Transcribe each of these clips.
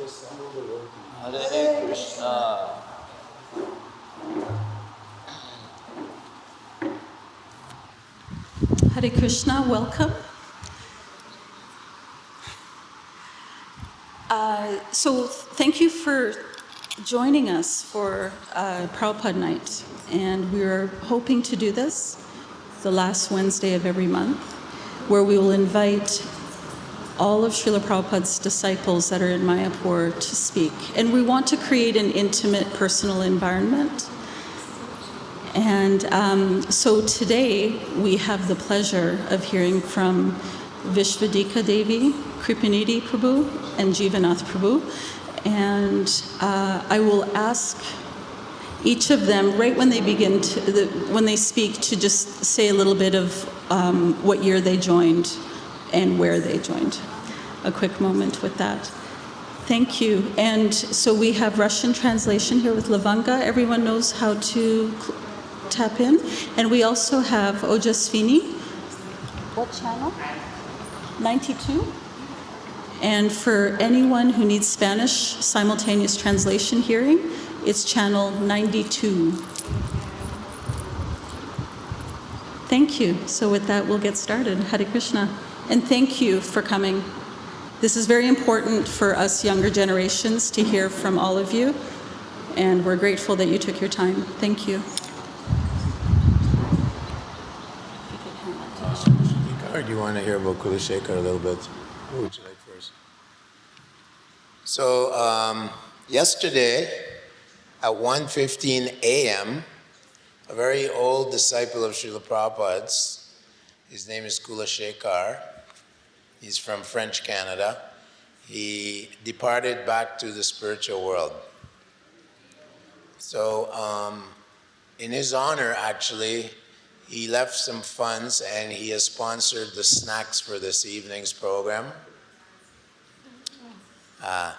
Hare Krishna. Hare Krishna, welcome. So thank you for joining us for Prabhupada Night. And we're hoping to do this the last Wednesday of every month, where we will invite all of Srila Prabhupada's disciples that are in Mayapur to speak. And we want to create an intimate, personal environment. And so today we have the pleasure of hearing from Visvadhika Devi, Kripanidhi Prabhu, and Jivanath Prabhu. And I will ask each of them, right when they begin when they speak, to just say a little bit of what year they joined and where they joined. A quick moment with that. Thank you. And so we have Russian translation here with Lavanga. Everyone knows how to tap in. And we also have Ojasvini. What channel? 92. And for anyone who needs Spanish simultaneous translation hearing, it's channel 92. Thank you. So with that, we'll get started. Hare Krishna. And thank you for coming. This is very important for us younger generations to hear from all of you. And we're grateful that you took your time. Thank you. Do you want to hear about Kulashekar a little bit? What would you like first? So, yesterday at 1:15 a.m., a very old disciple of Srila Prabhupada's, his name is Kulashekar, he's from French Canada, he departed back to the spiritual world. So, in his honor, actually, he left some funds and he has sponsored the snacks for this evening's program.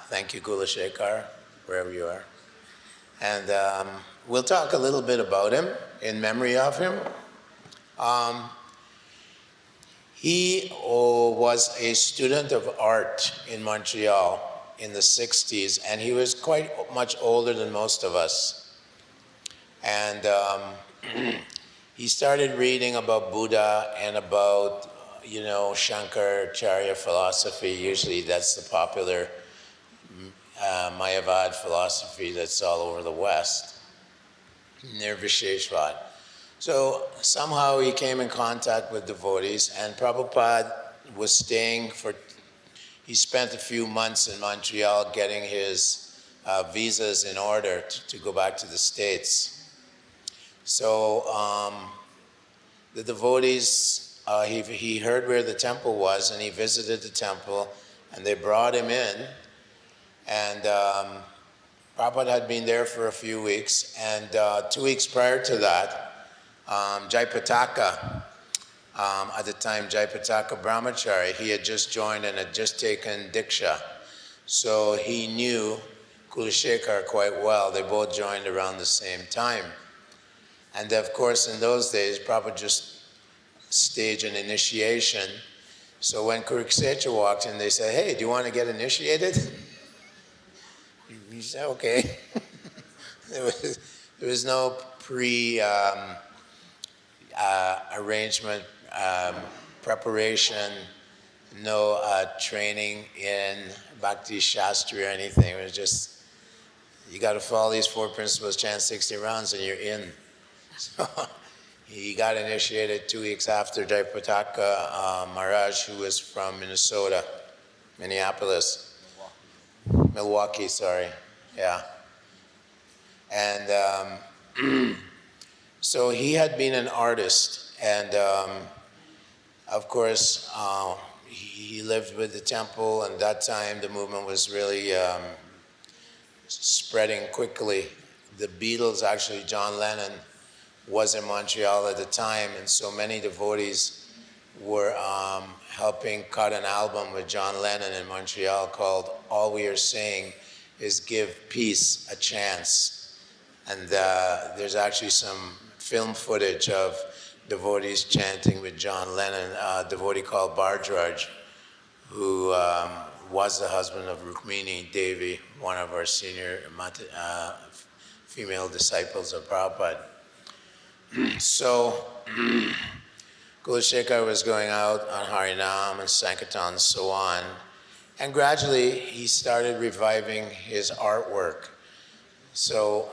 Thank you, Kulashekar, wherever you are. And we'll talk a little bit about him, in memory of him. He was a student of art in Montreal in the 60s, and he was quite much older than most of us. And he started reading about Buddha and about, Shankaracharya philosophy. Usually that's the popular Mayavad philosophy that's all over the West, Nirvisheshvad. So somehow he came in contact with devotees, and Prabhupada was he spent a few months in Montreal getting his visas in order to go back to the States. So the devotees, he heard where the temple was, and he visited the temple, and they brought him in. And Prabhupada had been there for a few weeks, and 2 weeks prior to that, Jayapataka, at the time Jayapataka Brahmachari, he had just joined and had just taken Diksha. So he knew Kulashekar quite well. They both joined around the same time. And of course, in those days, Prabhupada just staged an initiation. So when Kurukshetra walked in, they said, "Hey, do you want to get initiated?" He said, "Okay." There was no arrangement, preparation, no training in Bhakti Shastri or anything. It was just, you got to follow these 4 principles, chant 60 rounds, and you're in. So he got initiated 2 weeks after Jayapataka Maharaj, who was from Milwaukee, yeah. And so he had been an artist, and of course he lived with the temple, and that time the movement was really spreading quickly. The Beatles, actually, John Lennon was in Montreal at the time, and so many devotees were helping cut an album with John Lennon in Montreal called All We Are Saying Is Give Peace a Chance. And there's actually some film footage of devotees chanting with John Lennon, a devotee called Bhardraj, who was the husband of Rukmini Devi, one of our senior female disciples of Prabhupada. So Kulashekar was going out on Harinam and Sankirtan and so on, and gradually he started reviving his artwork. So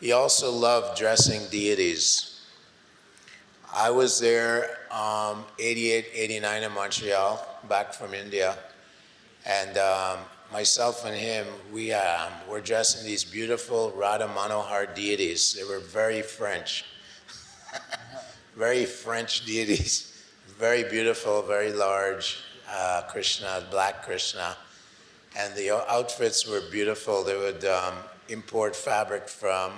he also loved dressing deities. I was there 88, 89 in Montreal, back from India, and myself and him, we were dressing these beautiful Radha Manohar deities. They were very French, very French deities, very beautiful, very large, Krishna, black Krishna, and the outfits were beautiful. They would import fabric from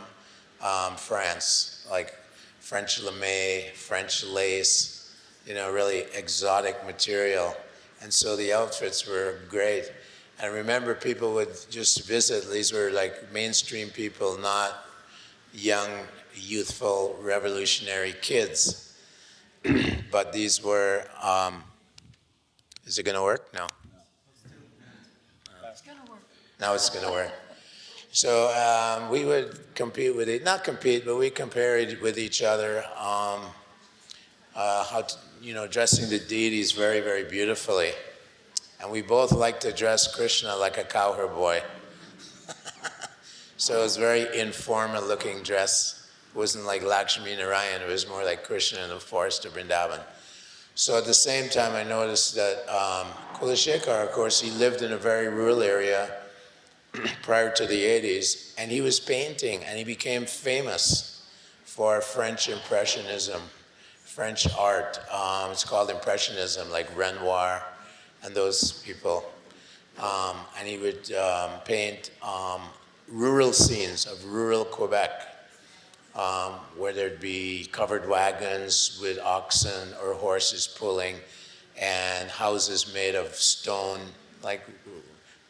France, like French lame, French lace, really exotic material. And so the outfits were great. And remember, people would just visit. These were like mainstream people, not young, youthful, revolutionary kids. But these were, is it going to work? No. It's gonna work. Now it's going to work. So we would compete with it, not compete, but we compared with each other how to, dressing the deities very, very beautifully. And we both liked to dress Krishna like a cowherd boy. So it was very informal looking dress. It wasn't like Lakshmi Narayan, it was more like Krishna in the forest of Vrindavan. So at the same time, I noticed that Kulashekar, of course, he lived in a very rural area prior to the 80s, and he was painting, and he became famous for French Impressionism, French art. It's called Impressionism, like Renoir and those people. And he would paint rural scenes of rural Quebec, where there'd be covered wagons with oxen or horses pulling, and houses made of stone, like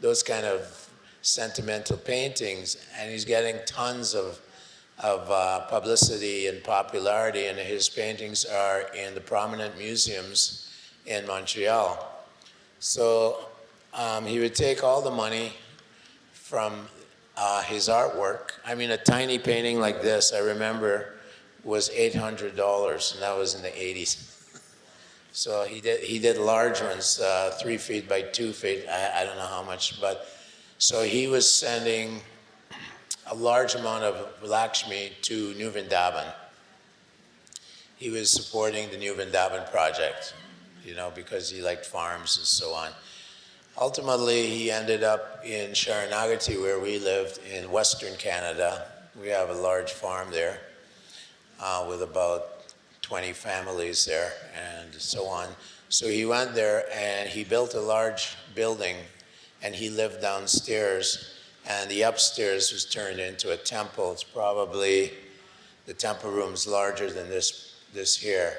those kind of sentimental paintings. And he's getting tons of publicity and popularity, and his paintings are in the prominent museums in Montreal. So he would take all the money from his artwork. I mean, a tiny painting like this, I remember, was $800, and that was in the 80s. So he did large ones, 3 feet by 2 feet. I don't know how much, but so he was sending a large amount of Lakshmi to New Vrindavan. He was supporting the New Vrindavan project, because he liked farms and so on. Ultimately, he ended up in Sharanagati, where we lived in Western Canada. We have a large farm there with about 20 families there and so on. So he went there and he built a large building, and he lived downstairs, and the upstairs was turned into a temple. It's probably, the temple room's larger than this here.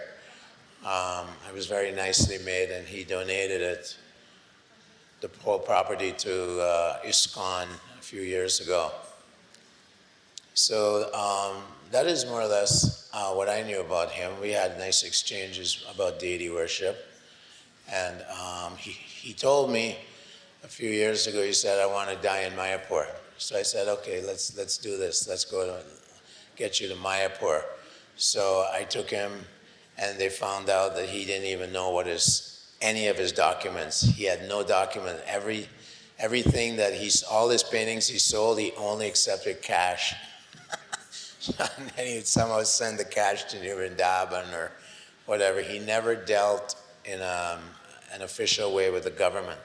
It was very nicely made, and he donated it, the whole property, to ISKCON a few years ago. So that is more or less what I knew about him. We had nice exchanges about deity worship. And he told me a few years ago, he said, I want to die in Mayapur. So I said, okay, let's do this. Let's go to get you to Mayapur. So I took him, and they found out that he didn't even know any of his documents. He had no document. Everything that all his paintings he sold, he only accepted cash. And then he'd somehow send the cash to New Vrindavan or whatever. He never dealt in an official way with the government.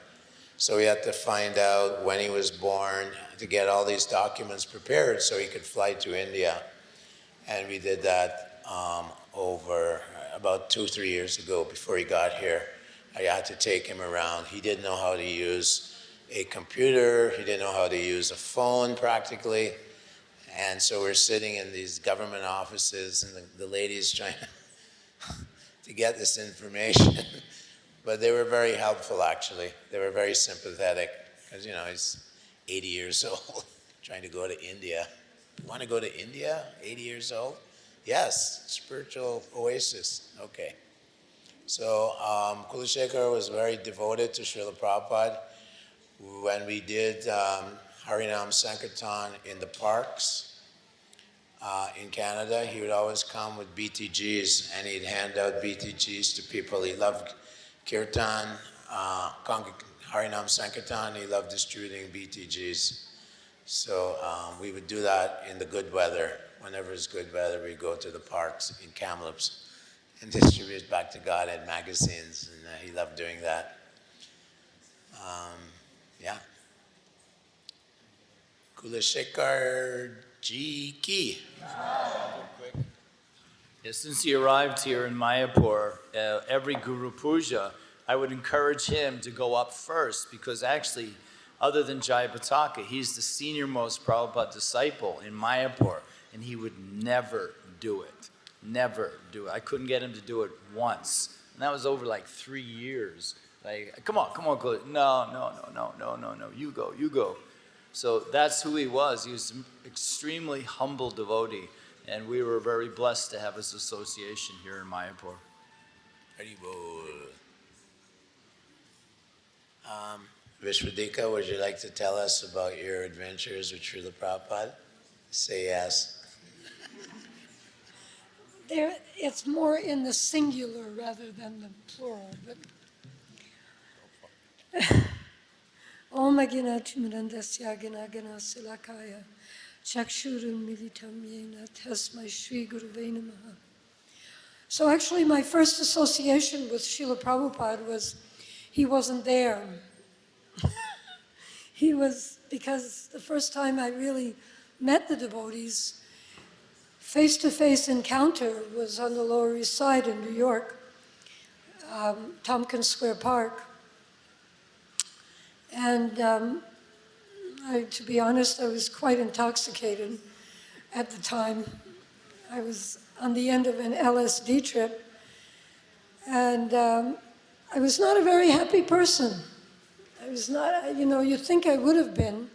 So we had to find out when he was born to get all these documents prepared so he could fly to India. And we did that over about 2-3 years ago before he got here. I had to take him around. He didn't know how to use a computer. He didn't know how to use a phone practically. And so we're sitting in these government offices, and the ladies trying to get this information. But they were very helpful, actually. They were very sympathetic, because, he's 80 years old, trying to go to India. You want to go to India, 80 years old? Yes, spiritual oasis. Okay. So Kulashekar was very devoted to Srila Prabhupada. When we did Harinam Sankirtan in the parks in Canada, he would always come with BTGs and he'd hand out BTGs to people. He loved Kirtan, Harinam Sankirtan, he loved distributing BTGs. So we would do that in the good weather. Whenever it's good weather, we go to the parks in Kamloops and distribute back to God in magazines, and he loved doing that. Yeah. Kulashekar Ji Ki. Yeah, since he arrived here in Mayapur, every Guru Puja, I would encourage him to go up first because actually, other than Jivanath, he's the senior most Prabhupada disciple in Mayapur, and he would never do it. Never do it. I couldn't get him to do it once. And that was over like 3 years. Like, come on, no, you go. So that's who he was. He was an extremely humble devotee, and we were very blessed to have his association here in Mayapur. Visvadhika, would you like to tell us about your adventures with Srila Prabhupada? Say yes. It's more in the singular rather than the plural. But Om Agina Timirandasya Gina Gina Silakaya Chakshurun Militam Yena Tasmai Shri Guruve Namaha. So actually my first association with Srila Prabhupada was, he wasn't there. He was, because the first time I really met the devotees, face-to-face encounter was on the Lower East Side in New York, Tompkins Square Park. And to be honest, I was quite intoxicated at the time. I was on the end of an LSD trip, and I was not a very happy person. I was not, you'd think I would have been.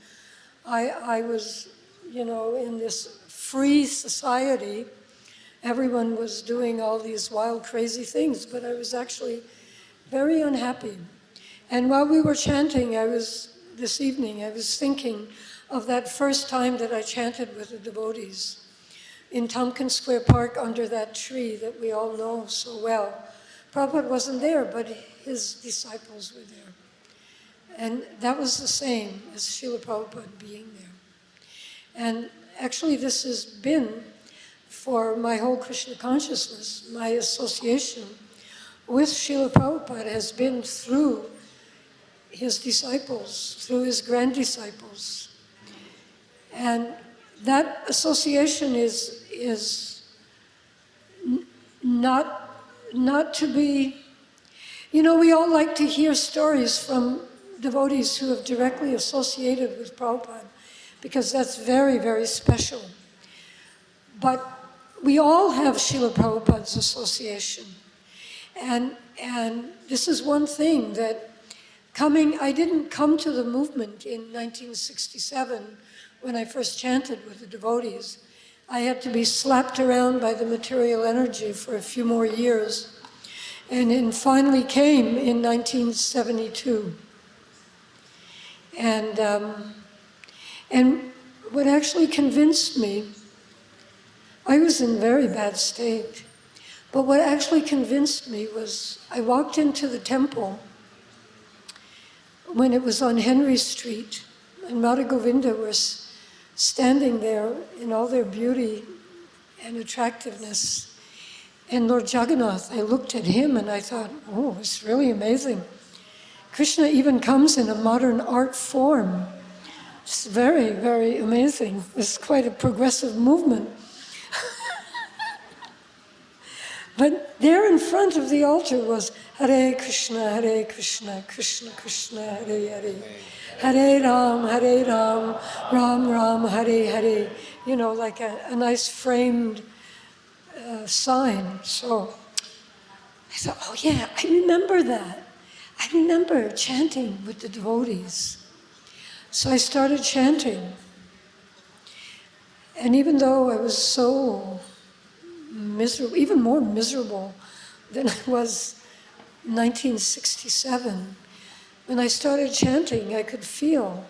I was, in this free society. Everyone was doing all these wild, crazy things, but I was actually very unhappy. And while we were chanting, this evening, I was thinking of that first time that I chanted with the devotees in Tompkins Square Park under that tree that we all know so well. Prabhupada wasn't there, but his disciples were there. And that was the same as Srila Prabhupada being there. And actually this has been, for my whole Krishna consciousness, my association with Srila Prabhupada has been through his disciples, through his grand disciples. And that association is not to be, we all like to hear stories from devotees who have directly associated with Prabhupada, because that's very, very special. But we all have Srila Prabhupada's association. And this is one thing that I didn't come to the movement in 1967 when I first chanted with the devotees. I had to be slapped around by the material energy for a few more years. And it finally came in 1972. And what actually convinced me, I was in a very bad state, but what actually convinced me was I walked into the temple when it was on Henry Street, and Radha Govinda was standing there in all their beauty and attractiveness. And Lord Jivanath, I looked at him and I thought, oh, it's really amazing. Krishna even comes in a modern art form. It's very, very amazing. It's quite a progressive movement. But there in front of the altar was Hare Krishna, Krishna Krishna, Hare Hare. Hare Ram, Ram Ram, Hare Hare. Like a nice framed sign. So I thought, oh yeah, I remember that. I remember chanting with the devotees. So I started chanting. And even though I was so miserable, even more miserable than I was 1967, when I started chanting, I could feel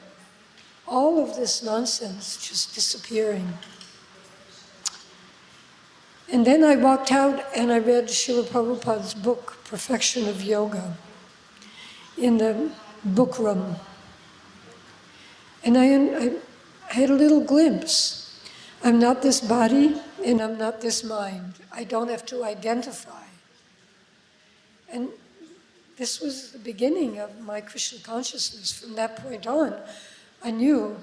all of this nonsense just disappearing. And then I walked out and I read Srila Prabhupada's book, Perfection of Yoga, in the book room. And I had a little glimpse. I'm not this body and I'm not this mind. I don't have to identify. And this was the beginning of my Krishna consciousness. From that point on, I knew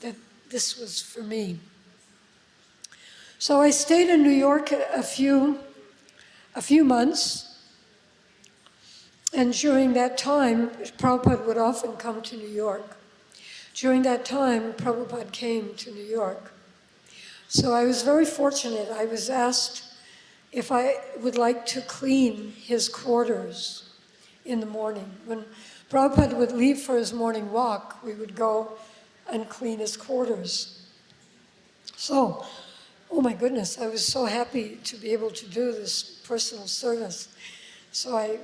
that this was for me. So I stayed in New York a few months, and during that time, Prabhupada would often come to New York. During that time, Prabhupada came to New York. So I was very fortunate. I was asked if I would like to clean his quarters in the morning. When Prabhupada would leave for his morning walk, we would go and clean his quarters. So, oh my goodness, I was so happy to be able to do this personal service. So I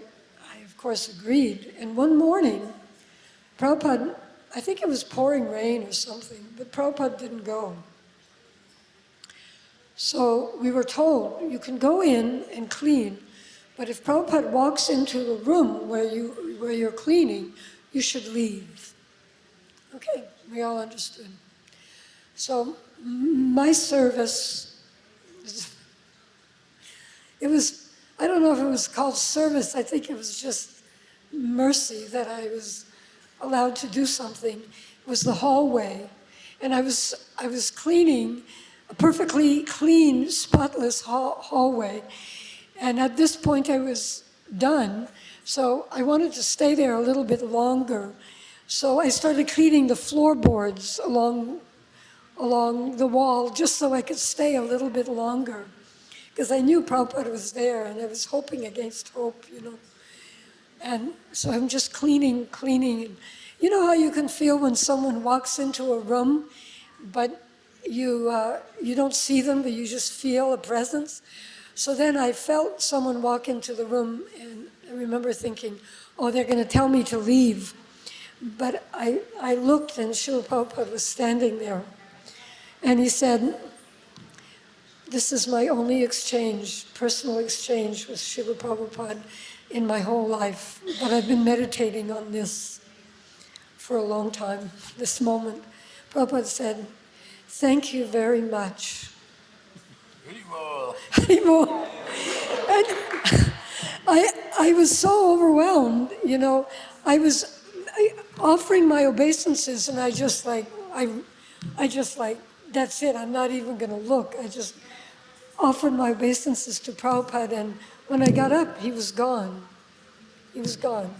of course agreed. And one morning, Prabhupada, I think it was pouring rain or something, but Prabhupada didn't go. So we were told, you can go in and clean, but if Prabhupada walks into the room where you're cleaning, you should leave. Okay, we all understood. So my service, it was, I don't know if it was called service, I think it was just mercy that I was allowed to do something. It was the hallway, and I was cleaning a perfectly clean, spotless hallway. And at this point I was done, so I wanted to stay there a little bit longer. So I started cleaning the floorboards along the wall just so I could stay a little bit longer. Because I knew Prabhupada was there and I was hoping against hope, you know. And so I'm just cleaning. And you know how you can feel when someone walks into a room, but you don't see them, but you just feel a presence? So then I felt someone walk into the room, and I remember thinking, oh, they're going to tell me to leave. But I looked, and Srila Prabhupada was standing there. And he said, this is my only exchange, personal exchange with Srila Prabhupada in my whole life. But I've been meditating on this for a long time, this moment. Prabhupada said, thank you very much. Haribol. And I was so overwhelmed, you know. I was offering my obeisances, and I just like, that's it, I'm not even going to look. I just offered my obeisances to Prabhupada, and when I got up, he was gone. He was gone.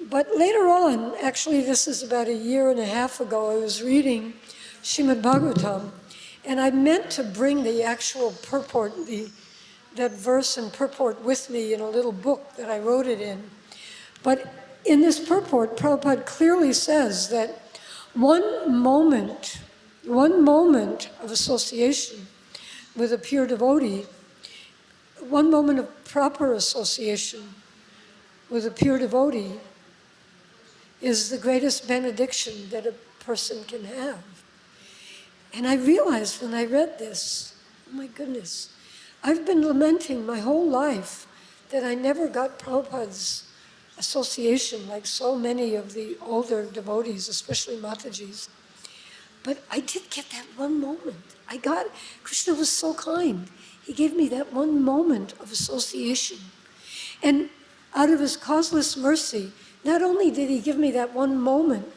But later on, actually this is about 1.5 years ago, I was reading Srimad Bhagavatam, and I meant to bring the actual purport, that verse and purport with me in a little book that I wrote it in. But in this purport, Prabhupada clearly says that one moment of association with a pure devotee, one moment of proper association with a pure devotee is the greatest benediction that a person can have. And I realized when I read this, oh my goodness, I've been lamenting my whole life that I never got Prabhupada's association like so many of the older devotees, especially Matajis. But I did get that one moment. Krishna was so kind. He gave me that one moment of association. And out of his causeless mercy, not only did he give me that one moment,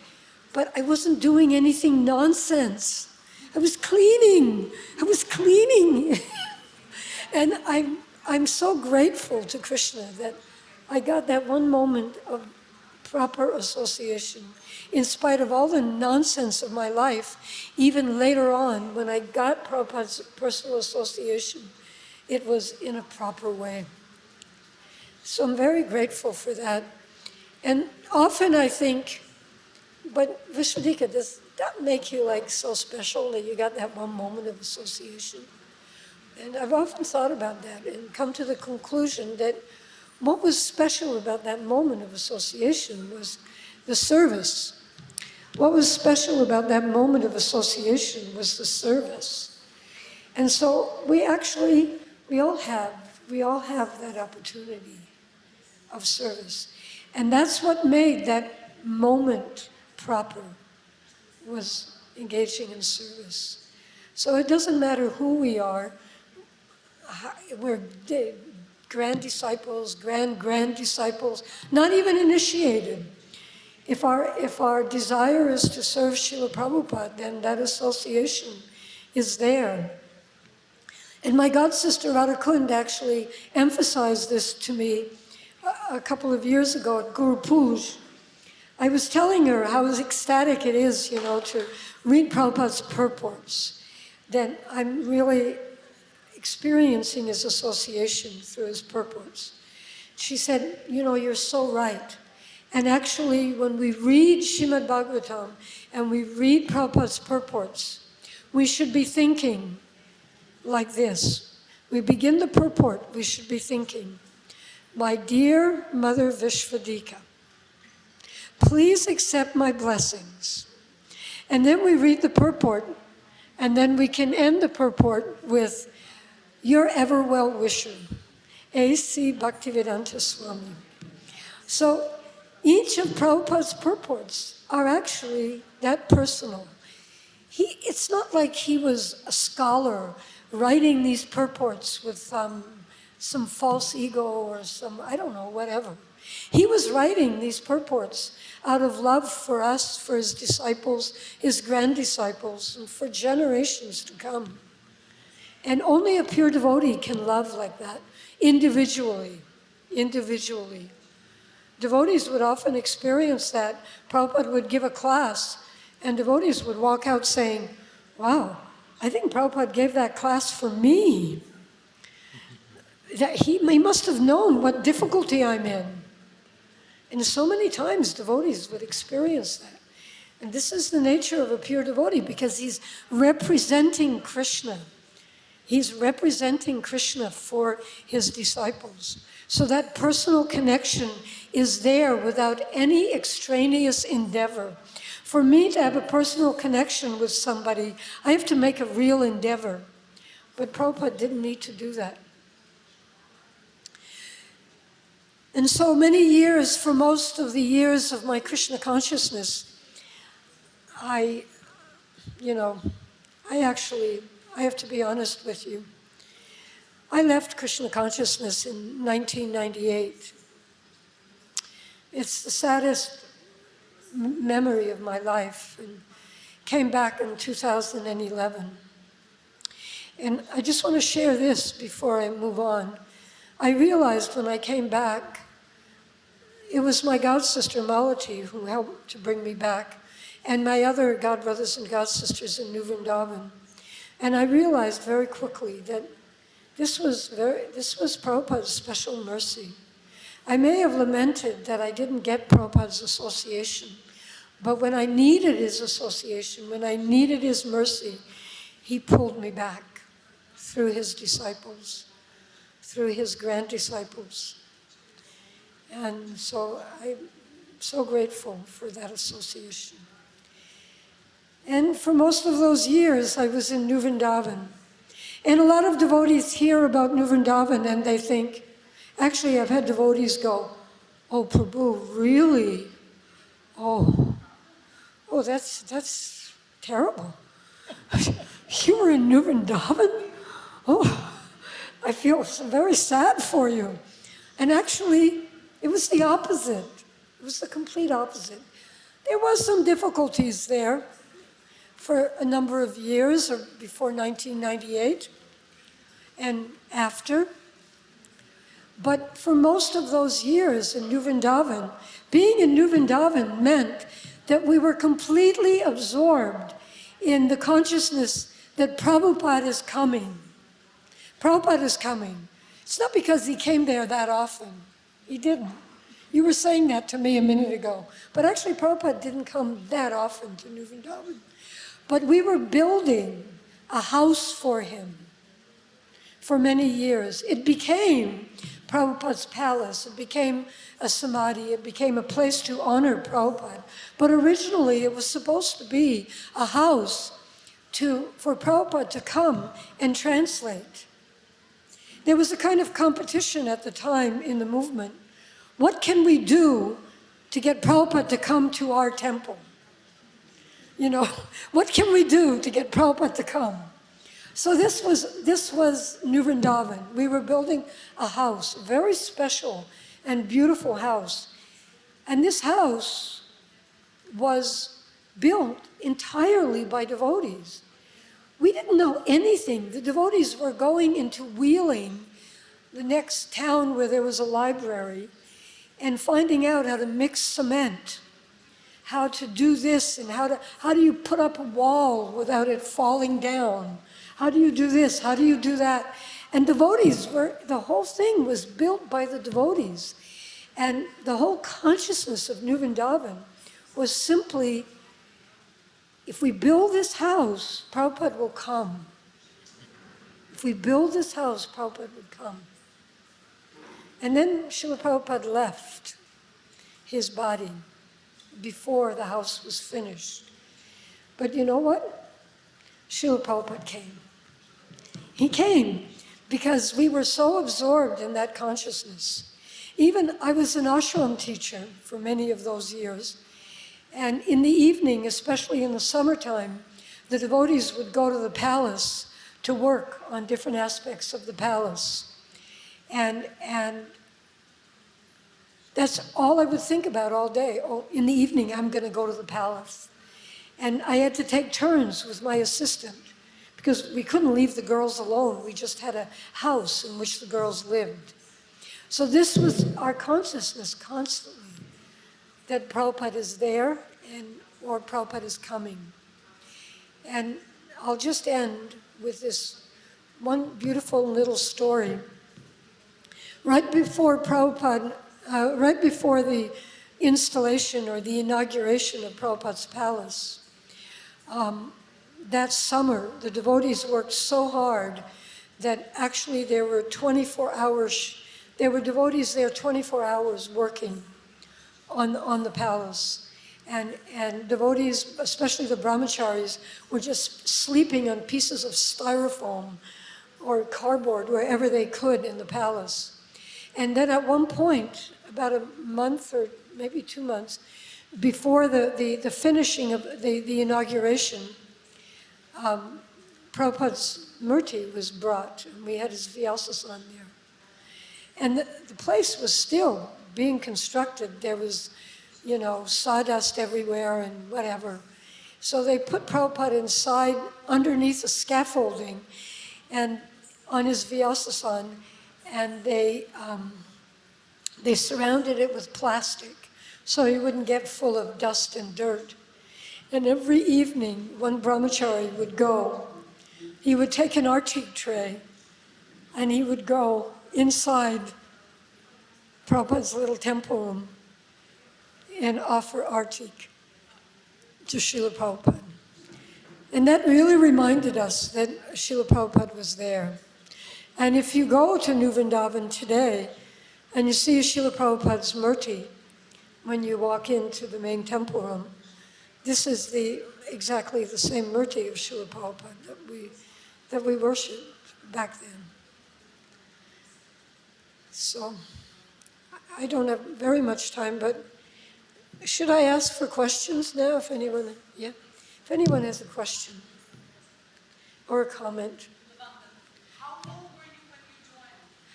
but I wasn't doing anything nonsense. I was cleaning. And I'm so grateful to Krishna that I got that one moment of proper association. In spite of all the nonsense of my life, even later on, when I got Prabhupada's personal association, it was in a proper way. So I'm very grateful for that. And often I think, but Visvadhika, does that make you like so special that you got that one moment of association? And I've often thought about that and come to the conclusion that what was special about that moment of association was the service. What was special about that moment of association was the service. And so we all have that opportunity of service. And that's what made that moment proper, was engaging in service. So it doesn't matter who we are. We're grand disciples, grand disciples, not even initiated. If our desire is to serve Srila Prabhupada, then that association is there. And my god sister Radha Kund actually emphasized this to me a couple of years ago at Guru Puj. I was telling her how ecstatic it is, to read Prabhupada's purports. Then I'm really experiencing his association through his purports. She said, you're so right. And actually, when we read Srimad Bhagavatam and we read Prabhupada's purports, we should be thinking like this. We begin the purport, we should be thinking, my dear Mother Visvadhika, please accept my blessings. And then we read the purport, and then we can end the purport with, your ever well-wisher, A.C. Bhaktivedanta Swami. So each of Prabhupada's purports are actually that personal. It's not like he was a scholar writing these purports with some false ego or some, I don't know, whatever. He was writing these purports out of love for us, for his disciples, his grand disciples, and for generations to come. And only a pure devotee can love like that, individually. Devotees would often experience that. Prabhupada would give a class, and devotees would walk out saying, wow, I think Prabhupada gave that class for me. That he must have known what difficulty I'm in. And so many times devotees would experience that. And this is the nature of a pure devotee, because he's representing Krishna. He's representing Krishna for his disciples. So that personal connection is there without any extraneous endeavor. For me to have a personal connection with somebody, I have to make a real endeavor. But Prabhupada didn't need to do that. And so many years, for most of the years of my Krishna consciousness, I have to be honest with you. I left Krishna consciousness in 1998. It's the saddest memory of my life, and came back in 2011. And I just want to share this before I move on. I realized when I came back, it was my god sister Malati who helped to bring me back, and my other god brothers and god sisters in New Vrindavan. And I realized very quickly that this was Prabhupada's special mercy. I may have lamented that I didn't get Prabhupada's association, but when I needed his association, when I needed his mercy, he pulled me back through his disciples, through his grand disciples. And so I'm so grateful for that association. And for most of those years, I was in New Vrindavan. And a lot of devotees hear about New Vrindavan and they think, actually I've had devotees go, oh, Prabhu, really? Oh, that's terrible. You were in New Vrindavan? Oh, I feel very sad for you. And actually, it was the opposite. It was the complete opposite. There was some difficulties there for a number of years, or before 1998 and after. But for most of those years in New Vrindavan, being in New Vrindavan meant that we were completely absorbed in the consciousness that Prabhupada is coming. Prabhupada is coming. It's not because he came there that often. He didn't. You were saying that to me a minute ago. But actually, Prabhupada didn't come that often to New Vrindavan. But we were building a house for him for many years. It became Prabhupada's palace. It became a samadhi. It became a place to honor Prabhupada. But originally, it was supposed to be a house for Prabhupada to come and translate. There was a kind of competition at the time in the movement. What can we do to get Prabhupada to come to our temple? You know, what can we do to get Prabhupada to come? So this was New Vrindavan. We were building a house, a very special and beautiful house. And this house was built entirely by devotees. We didn't know anything. The devotees were going into Wheeling, the next town where there was a library, and finding out how to mix cement, how to do this, and how do you put up a wall without it falling down? How do you do this? How do you do that? And the whole thing was built by the devotees. And the whole consciousness of New Vrindavan was simply, if we build this house, Prabhupada will come. If we build this house, Prabhupada would come. And then Srila Prabhupada left his body before the house was finished. But you know what? Srila Prabhupada came. He came because we were so absorbed in that consciousness. Even I was an ashram teacher for many of those years. And in the evening, especially in the summertime, the devotees would go to the palace to work on different aspects of the palace. And that's all I would think about all day. Oh, in the evening, I'm going to go to the palace. And I had to take turns with my assistant because we couldn't leave the girls alone. We just had a house in which the girls lived. So this was our consciousness constantly, that Prabhupada is there or Prabhupada is coming. And I'll just end with this one beautiful little story. Right before the installation or the inauguration of Prabhupada's palace, that summer, the devotees worked so hard that actually there were devotees there 24 hours working on the palace. And devotees, especially the brahmacharis, were just sleeping on pieces of styrofoam or cardboard wherever they could in the palace. And then at one point, about a month or maybe 2 months before the finishing of the inauguration, Prabhupada's murti was brought, and we had his Vyasasana there. And the place was still being constructed. There was, sawdust everywhere and whatever. So they put Prabhupada inside, underneath the scaffolding, and on his Vyasasana, and they surrounded it with plastic so he wouldn't get full of dust and dirt. And every evening, one brahmachari would go. He would take an artik tray, and he would go inside Prabhupada's little temple room and offer artik to Srila Prabhupada. And that really reminded us that Srila Prabhupada was there. And if you go to New Vrindavan today and you see Srila Prabhupada's murti when you walk into the main temple room, this is exactly the same murti of Srila Prabhupada that we worshipped back then. So I don't have very much time, but should I ask for questions now? If anyone has a question or a comment.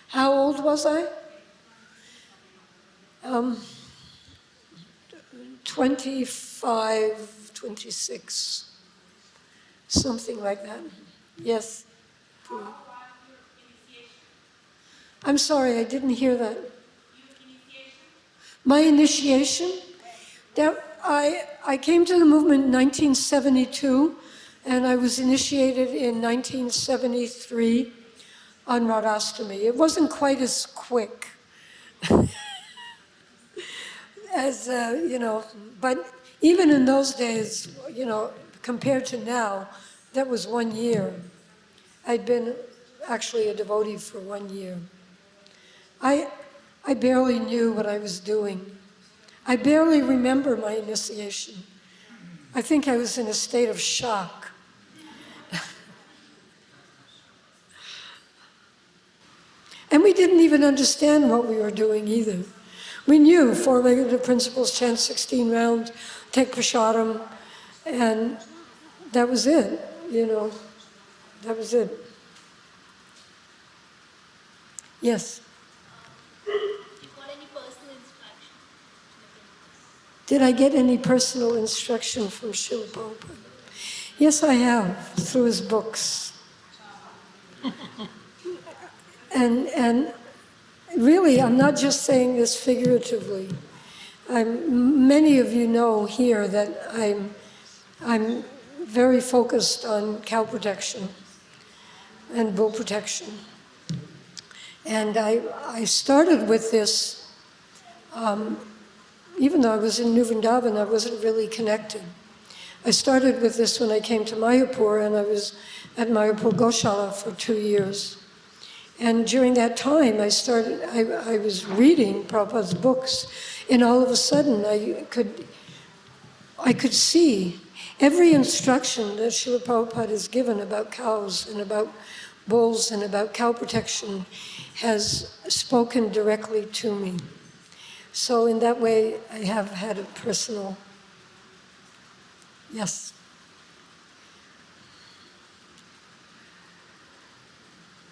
How old was I? 25, 26, something like that. Yes. I'm sorry, I didn't hear that. My initiation? I came to the movement in 1972, and I was initiated in 1973 on Radhastami. It wasn't quite as quick as, but even in those days, compared to now, that was 1 year. I'd been actually a devotee for 1 year. I barely knew what I was doing. I barely remember my initiation. I think I was in a state of shock. And we didn't even understand what we were doing either. We knew four negative principles, chant 16 rounds, take prasadam, and that was it, that was it. Yes? Did I get any personal instruction from Srila Prabhupada? Yes, I have, through his books. And really, I'm not just saying this figuratively. Many of you know here that I'm very focused on cow protection and bull protection. And I started with this, even though I was in New Vrindavan, I wasn't really connected. I started with this when I came to Mayapur, and I was at Mayapur Goshala for 2 years. And during that time, I was reading Prabhupada's books, and all of a sudden I could see every instruction that Srila Prabhupada has given about cows and about bulls and about cow protection has spoken directly to me. So in that way, I have had a personal, yes.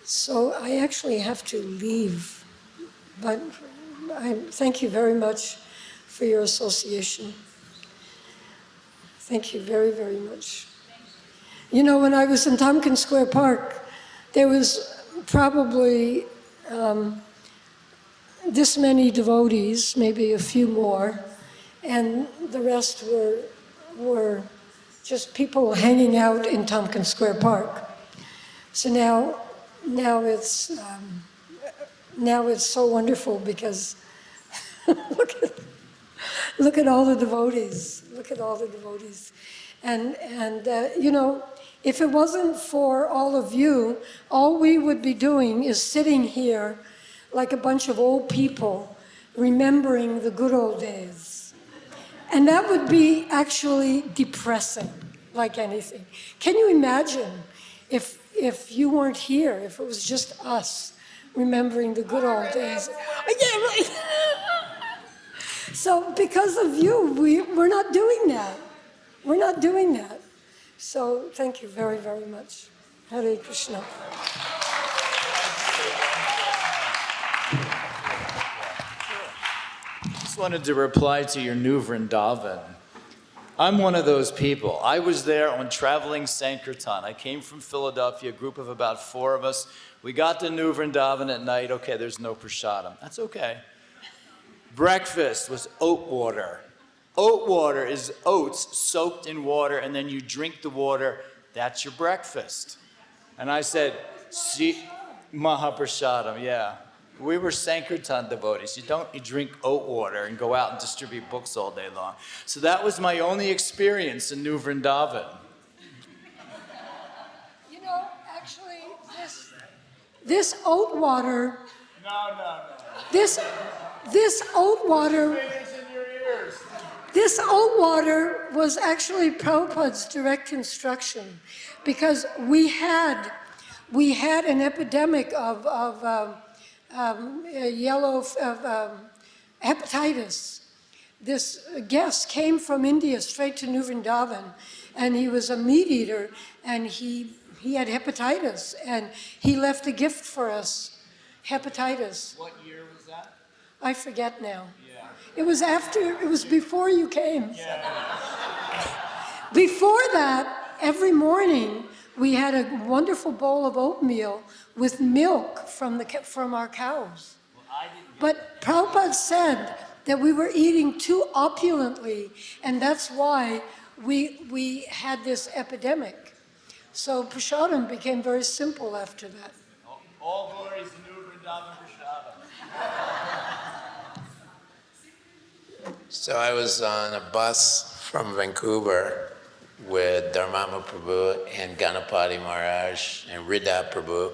So I actually have to leave, but I thank you very much for your association. Thank you very, very much. You know, when I was in Tompkins Square Park, there was probably this many devotees, maybe a few more, and the rest were just people hanging out in Tompkins Square Park. So now it's so wonderful because look at all the devotees. Look at all the devotees, and you know, if it wasn't for all of you, all we would be doing is sitting here like a bunch of old people remembering the good old days. And that would be actually depressing, like anything. Can you imagine if you weren't here, if it was just us remembering the good old days? Yeah, right. So because of you, we're not doing that. We're not doing that. So thank you very, very much. Hare Krishna. Just wanted to reply to your New Vrindavan. I'm one of those people. I was there on traveling Sankirtan. I came from Philadelphia, a group of about 4 of us. We got to New Vrindavan at night. Okay, there's no prasadam. That's okay. Breakfast was oat water. Oat water is oats soaked in water, and then you drink the water. That's your breakfast. And I said, see, Mahaprasadam, yeah. We were Sankirtan devotees. You drink oat water and go out and distribute books all day long. So that was my only experience in New Vrindavan. You know, actually, this oat water. No. This oat water. This oat water was actually Prabhupada's direct instruction, because we had an epidemic of hepatitis. This guest came from India straight to New Vrindavan, and he was a meat eater, and he had hepatitis, and he left a gift for us, hepatitis. What year was that? I forget now. Yeah. It was before you came. Yeah. Before that, every morning, we had a wonderful bowl of oatmeal with milk from our cows. But Prabhupada said that we were eating too opulently, and that's why we had this epidemic. So prasadam became very simple after that. All glories to New Vrindavan prasadam. So I was on a bus from Vancouver with Dharmama Prabhu and Ganapati Maharaj and Rida Prabhu.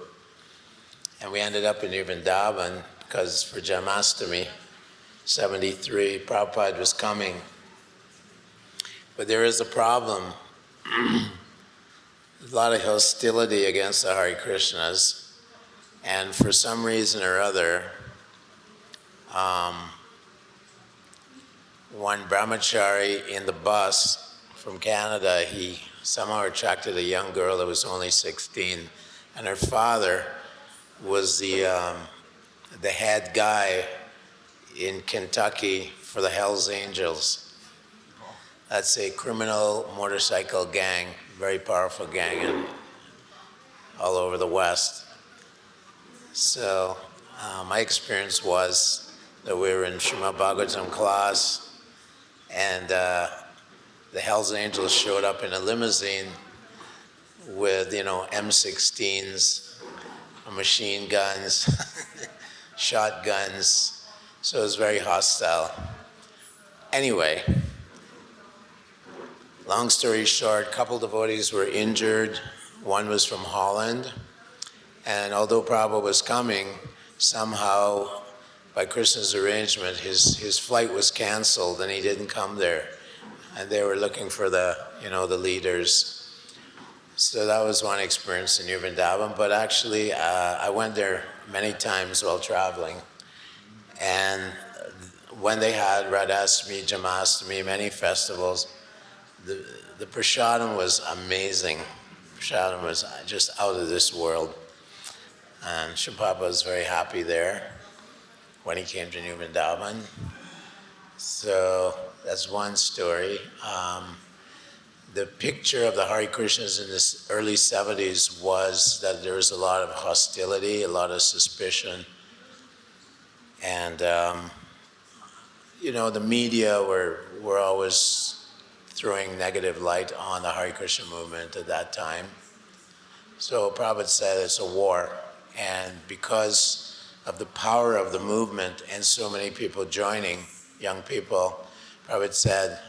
And we ended up in New Vrindavan because for Janmashtami, 73, Prabhupada was coming. But there is a problem. There's a lot of hostility against the Hare Krishnas, and for some reason or other, one brahmachari in the bus from Canada, he somehow attracted a young girl that was only 16, and her father was the head guy in Kentucky for the Hells Angels. That's a criminal motorcycle gang, very powerful gang all over the West. So my experience was that we were in Srimad Bhagavatam class, and the Hells Angels showed up in a limousine with, M16s, machine guns, shotguns. So it was very hostile. Anyway, long story short, a couple devotees were injured. One was from Holland. And although Prabhupada was coming, somehow, by Krishna's arrangement, his flight was canceled and he didn't come there. And they were looking for the leaders. So that was one experience in New Vrindavan. But actually, I went there many times while traveling. And when they had Radhastami, Janmashtami, many festivals, the prasadam was amazing. Prasadam was just out of this world. And Srila was very happy there when he came to New Vrindavan. So that's one story. The picture of the Hare Krishnas in the early 70s was that there was a lot of hostility, a lot of suspicion. And, the media were always throwing negative light on the Hare Krishna movement at that time. So Prabhupada said it's a war. And because of the power of the movement and so many people joining, young people, Prabhupada said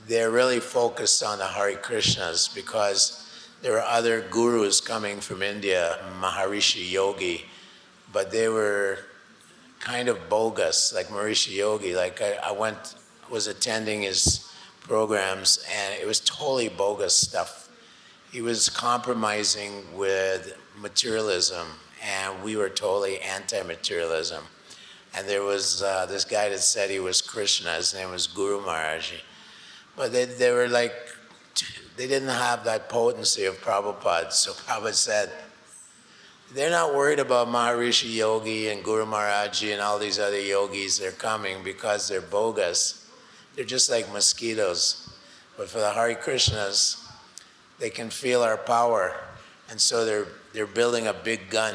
they're really focused on the Hare Krishnas because there were other gurus coming from India, Maharishi Yogi, but they were kind of bogus, like Maharishi Yogi. Like I was attending his programs and it was totally bogus stuff. He was compromising with materialism, and we were totally anti-materialism. And there was this guy that said he was Krishna. His name was Guru Maharaji. But they were like, they didn't have that potency of Prabhupada. So Prabhupada said, they're not worried about Maharishi Yogi and Guru Maharaji and all these other yogis. They're coming because they're bogus. They're just like mosquitoes. But for the Hare Krishnas, they can feel our power. And so they're building a big gun,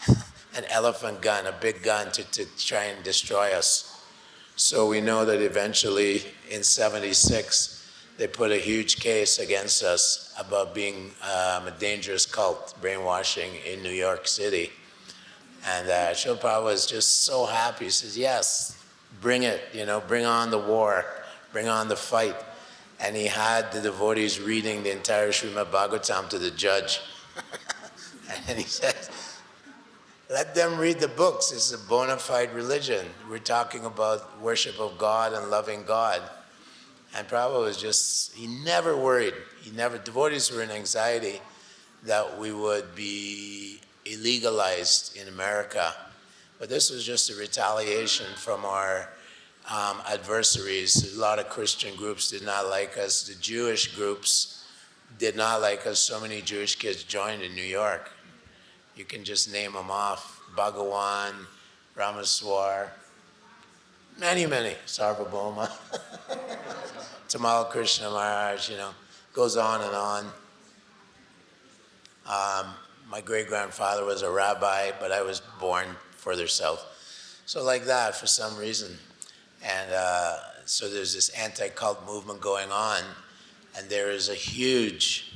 an elephant gun, a big gun to try and destroy us. So we know that eventually in 76, they put a huge case against us about being a dangerous cult, brainwashing in New York City. And Srila Prabhupada was just so happy. He says, yes, bring it, bring on the war, bring on the fight. And he had the devotees reading the entire Srimad Bhagavatam to the judge. And he said, let them read the books. It's a bona fide religion. We're talking about worship of God and loving God. And Prabhupada was just, he never worried. Devotees were in anxiety that we would be illegalized in America. But this was just a retaliation from our adversaries. A lot of Christian groups did not like us. The Jewish groups did not like us. So many Jewish kids joined in New York. You can just name them off. Bhagawan, Ramaswar, many, Sarvabhouma, Tamal Krishna Maharaj, goes on and on. My great-grandfather was a rabbi, but I was born further south. So like that, for some reason. And so there's this anti-cult movement going on, and there is a huge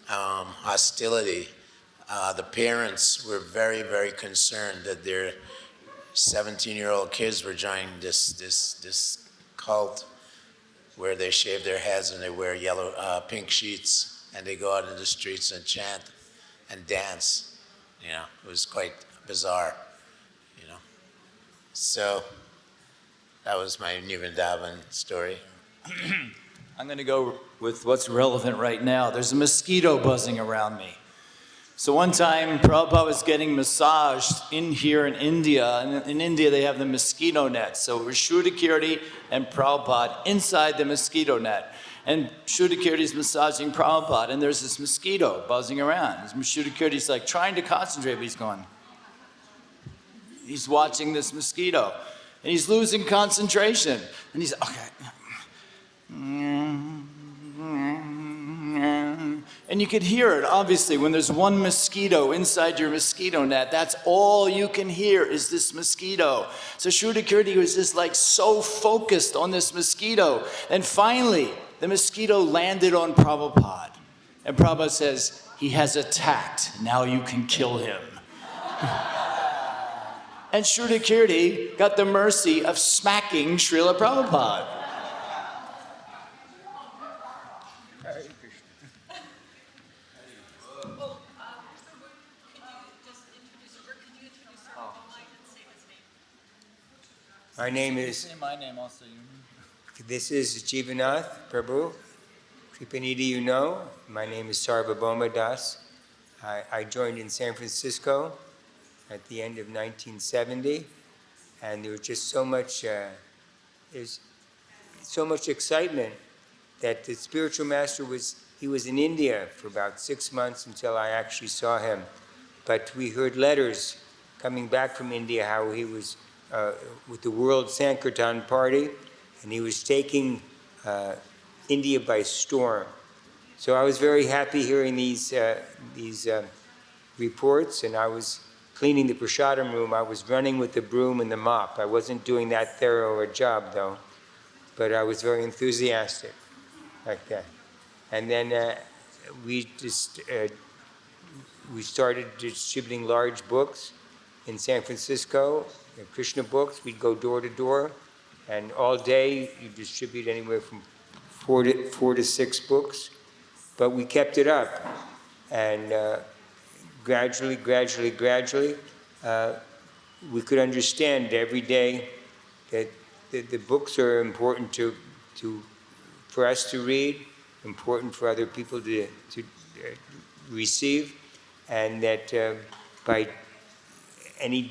hostility. The parents were very, very concerned that their 17-year-old kids were joining this cult where they shave their heads and they wear pink sheets and they go out in the streets and chant and dance. It was quite bizarre, you know. So that was my New Vrindavan story. I'm going to go with what's relevant right now. There's a mosquito buzzing around me. So one time, Prabhupada was getting massaged in here in India, and in India they have the mosquito net. So it was Shrudakirti and Prabhupada inside the mosquito net. And Shrudakirti's massaging Prabhupada, and there's this mosquito buzzing around. Shrudakirti's like trying to concentrate, but he's going. He's watching this mosquito, and he's losing concentration. And he's, okay. And you could hear it, obviously, when there's one mosquito inside your mosquito net, that's all you can hear is this mosquito. So Shrudakirti was just like so focused on this mosquito. And finally, the mosquito landed on Prabhupada. And Prabhupada says, he has attacked, now you can kill him. And Shrudakirti got the mercy of smacking Srila Prabhupada. My name is, Say my name also. this is Jivanath, Prabhu. Kripanidhi, you know. My name is Sarvabhouma Dās. I joined in San Francisco at the end of 1970, and there was just so much, there's so much excitement that the spiritual master he was in India for about 6 months until I actually saw him. But we heard letters coming back from India how he was with the World Sankirtan Party, and he was taking India by storm. So I was very happy hearing these reports, and I was cleaning the prasadam room. I was running with the broom and the mop. I wasn't doing that thorough a job, though, but I was very enthusiastic like that. And then we started distributing large books in San Francisco, Krishna books. We'd go door to door, and all day you distribute anywhere from four to six books. But we kept it up, and gradually, we could understand every day that the books are important for us to read, important for other people to receive, and that by any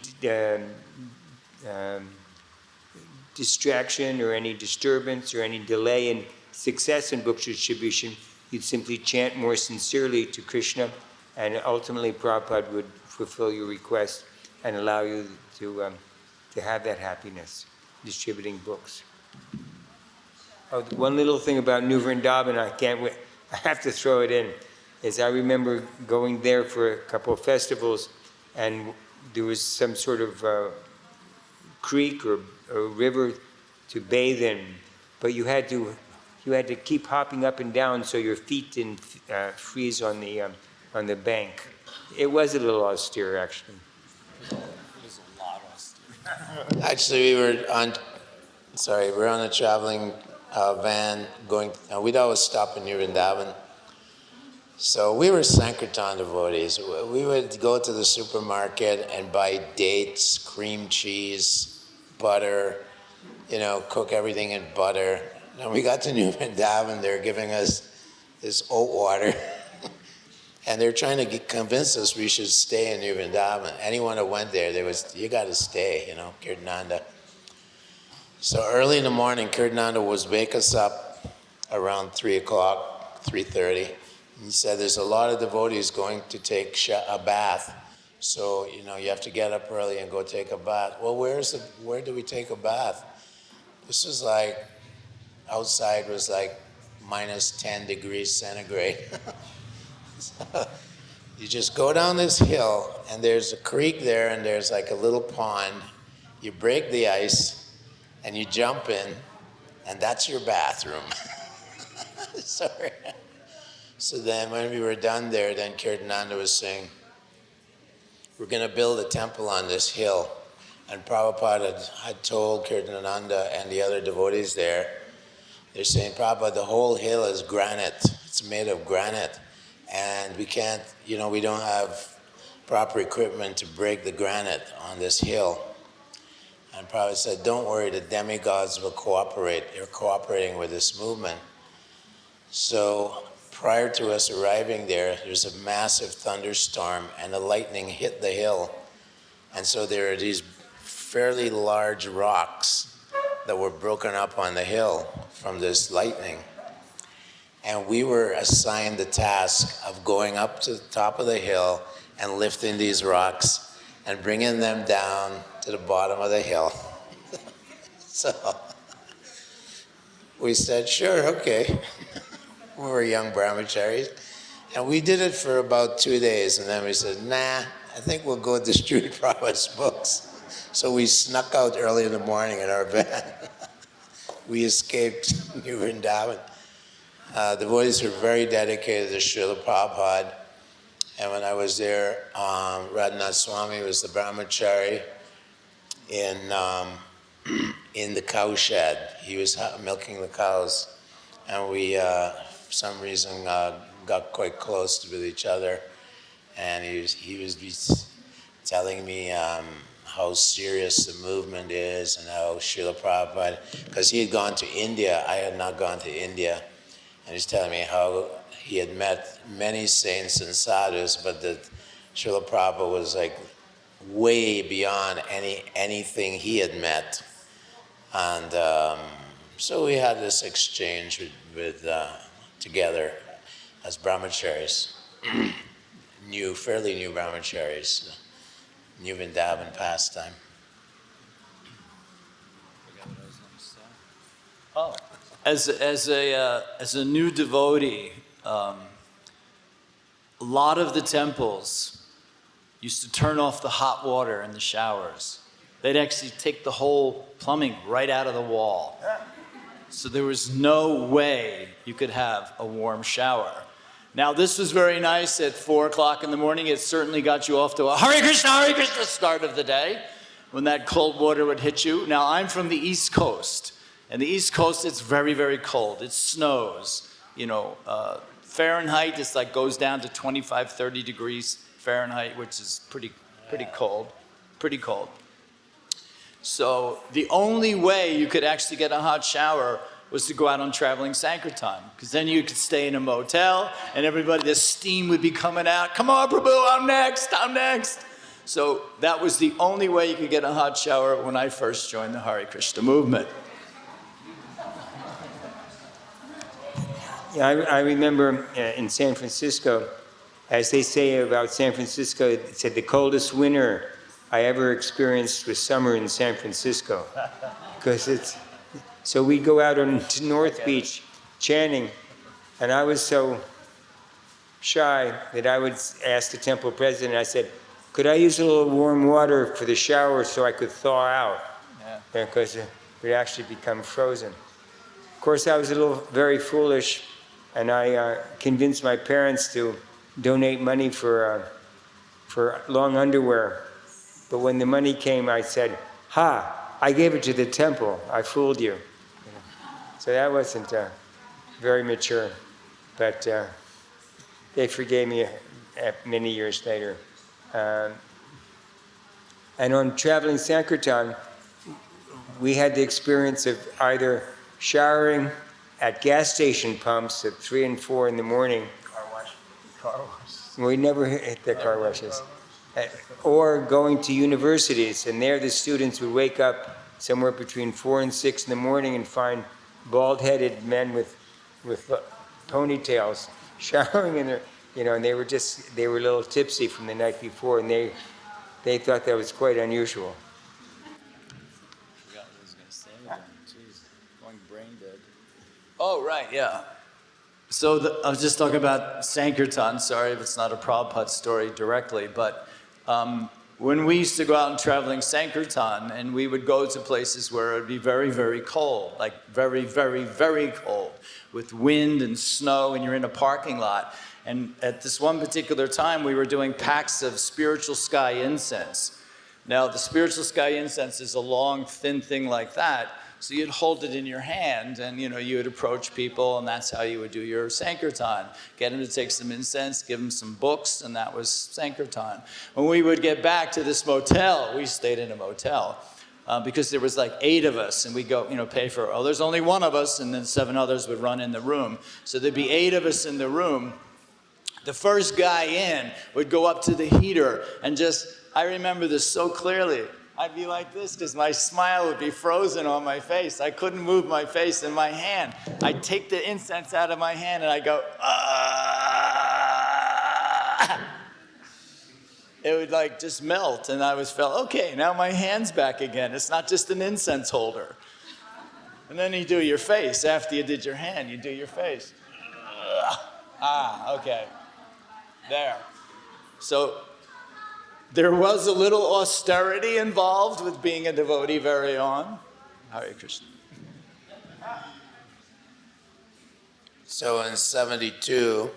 distraction or any disturbance or any delay in success in book distribution, you'd simply chant more sincerely to Krishna, and ultimately Prabhupada would fulfill your request and allow you to have that happiness, distributing books. Oh, one little thing about New Vrindavan, I have to throw it in, is I remember going there for a couple of festivals, and there was some sort of creek or river to bathe in, but you had to keep hopping up and down so your feet didn't freeze on the bank. It was a little austere, actually. It was a lot austere. Actually, we're on a traveling van going, we'd always stop in New Vrindavan. So we were Sankirtan devotees. We would go to the supermarket and buy dates, cream cheese, butter, cook everything in butter. When we got to New Vrindavan, they're giving us this oat water. And they're trying to convince us we should stay in New Vrindavan. Anyone that went there, you got to stay, Kirtananda. So early in the morning, Kirtananda would wake us up around 3 o'clock, 3:30. He said, there's a lot of devotees going to take a bath. So, you have to get up early and go take a bath. Well, where do we take a bath? This was like, outside was like minus 10 degrees centigrade. So you just go down this hill, and there's a creek there, and there's like a little pond. You break the ice, and you jump in, and that's your bathroom. Sorry. So then when we were done there, then Kirtananda was saying, we're going to build a temple on this hill. And Prabhupada had told Kirtananda and the other devotees there, they're saying, Prabhupada, the whole hill is granite. It's made of granite. And we can't, we don't have proper equipment to break the granite on this hill. And Prabhupada said, don't worry, the demigods will cooperate. They're cooperating with this movement. So prior to us arriving there's a massive thunderstorm and the lightning hit the hill. And so there are these fairly large rocks that were broken up on the hill from this lightning. And we were assigned the task of going up to the top of the hill and lifting these rocks and bringing them down to the bottom of the hill. So we said, sure, okay. We were young brahmacharis. And we did it for about 2 days, and then we said, nah, I think we'll go distribute Prabhupada's books. So we snuck out early in the morning in our van. We escaped New Vrindavan. The devotees were very dedicated to Srila Prabhupada. And when I was there, Radhanath Swami was the brahmachari in the cow shed. He was milking the cows. And we, for some reason, got quite close with each other. And he was telling me how serious the movement is and how Srila Prabhupada, because he had gone to India, I had not gone to India. And he's telling me how he had met many saints and sadhus, but that Srila Prabhupada was like way beyond anything he had met. And so we had this exchange together as brahmacharis, fairly new brahmacharis, New Vrindavan pastime. Oh, as a new devotee, a lot of the temples used to turn off the hot water in the showers. They'd actually take the whole plumbing right out of the wall. So there was no way you could have a warm shower. Now, this was very nice at 4 o'clock in the morning. It certainly got you off to a Hare Krishna start of the day when that cold water would hit you. Now, I'm from the East Coast. And the East Coast, it's very, very cold. It snows. Fahrenheit is like goes down to 25, 30 degrees Fahrenheit, which is pretty cold. Pretty cold. So the only way you could actually get a hot shower was to go out on traveling Sankirtan, because then you could stay in a motel and the steam would be coming out. Come on, Prabhu, I'm next. So that was the only way you could get a hot shower when I first joined the Hare Krishna movement. Yeah, I remember in San Francisco, as they say about San Francisco, it said the coldest winter I ever experienced was summer in San Francisco, because so we'd go out on to North Beach chanting, and I was so shy that I would ask the temple president, I said, could I use a little warm water for the shower so I could thaw out? Yeah. Because it would actually become frozen. Of course, I was very foolish, and I convinced my parents to donate money for long underwear. But when the money came, I said, I gave it to the temple. I fooled you. So that wasn't very mature. But they forgave me many years later. And on traveling Sankirtan, we had the experience of either showering at gas station pumps at 3 and 4 in the morning. Car wash. We never hit the car washes. Or going to universities, and there the students would wake up somewhere between 4 and 6 in the morning and find bald-headed men with ponytails showering in their, and they were a little tipsy from the night before, and they thought that was quite unusual. I forgot what I was going to say again. Jeez, going brain dead. Oh, right, yeah. So I was just talking about Sankirtan. Sorry if it's not a Prabhupada story directly, but when we used to go out and traveling Sankirtan, and we would go to places where it would be very, very cold, like very, very, very cold, with wind and snow, and you're in a parking lot. And at this one particular time, we were doing packs of spiritual sky incense. Now, the spiritual sky incense is a long, thin thing like that, So you'd hold it in your hand, and you would approach people, and that's how you would do your Sankirtan. Get them to take some incense, give them some books, and that was Sankirtan. When we would get back to this motel, we stayed in a motel, because there was like 8 of us, and we'd go, pay for, there's only 1 of us, and then 7 others would run in the room. So there'd be 8 of us in the room. The first guy in would go up to the heater and I remember this so clearly. I'd be like this because my smile would be frozen on my face. I couldn't move my face in my hand. I'd take the incense out of my hand and I'd go, ah! It would just melt, and I felt, okay, now my hand's back again. It's not just an incense holder. And then you do your face. After you did your hand, you do your face. Okay. There. So there was a little austerity involved with being a devotee very on. Hare Krishna. So in 72,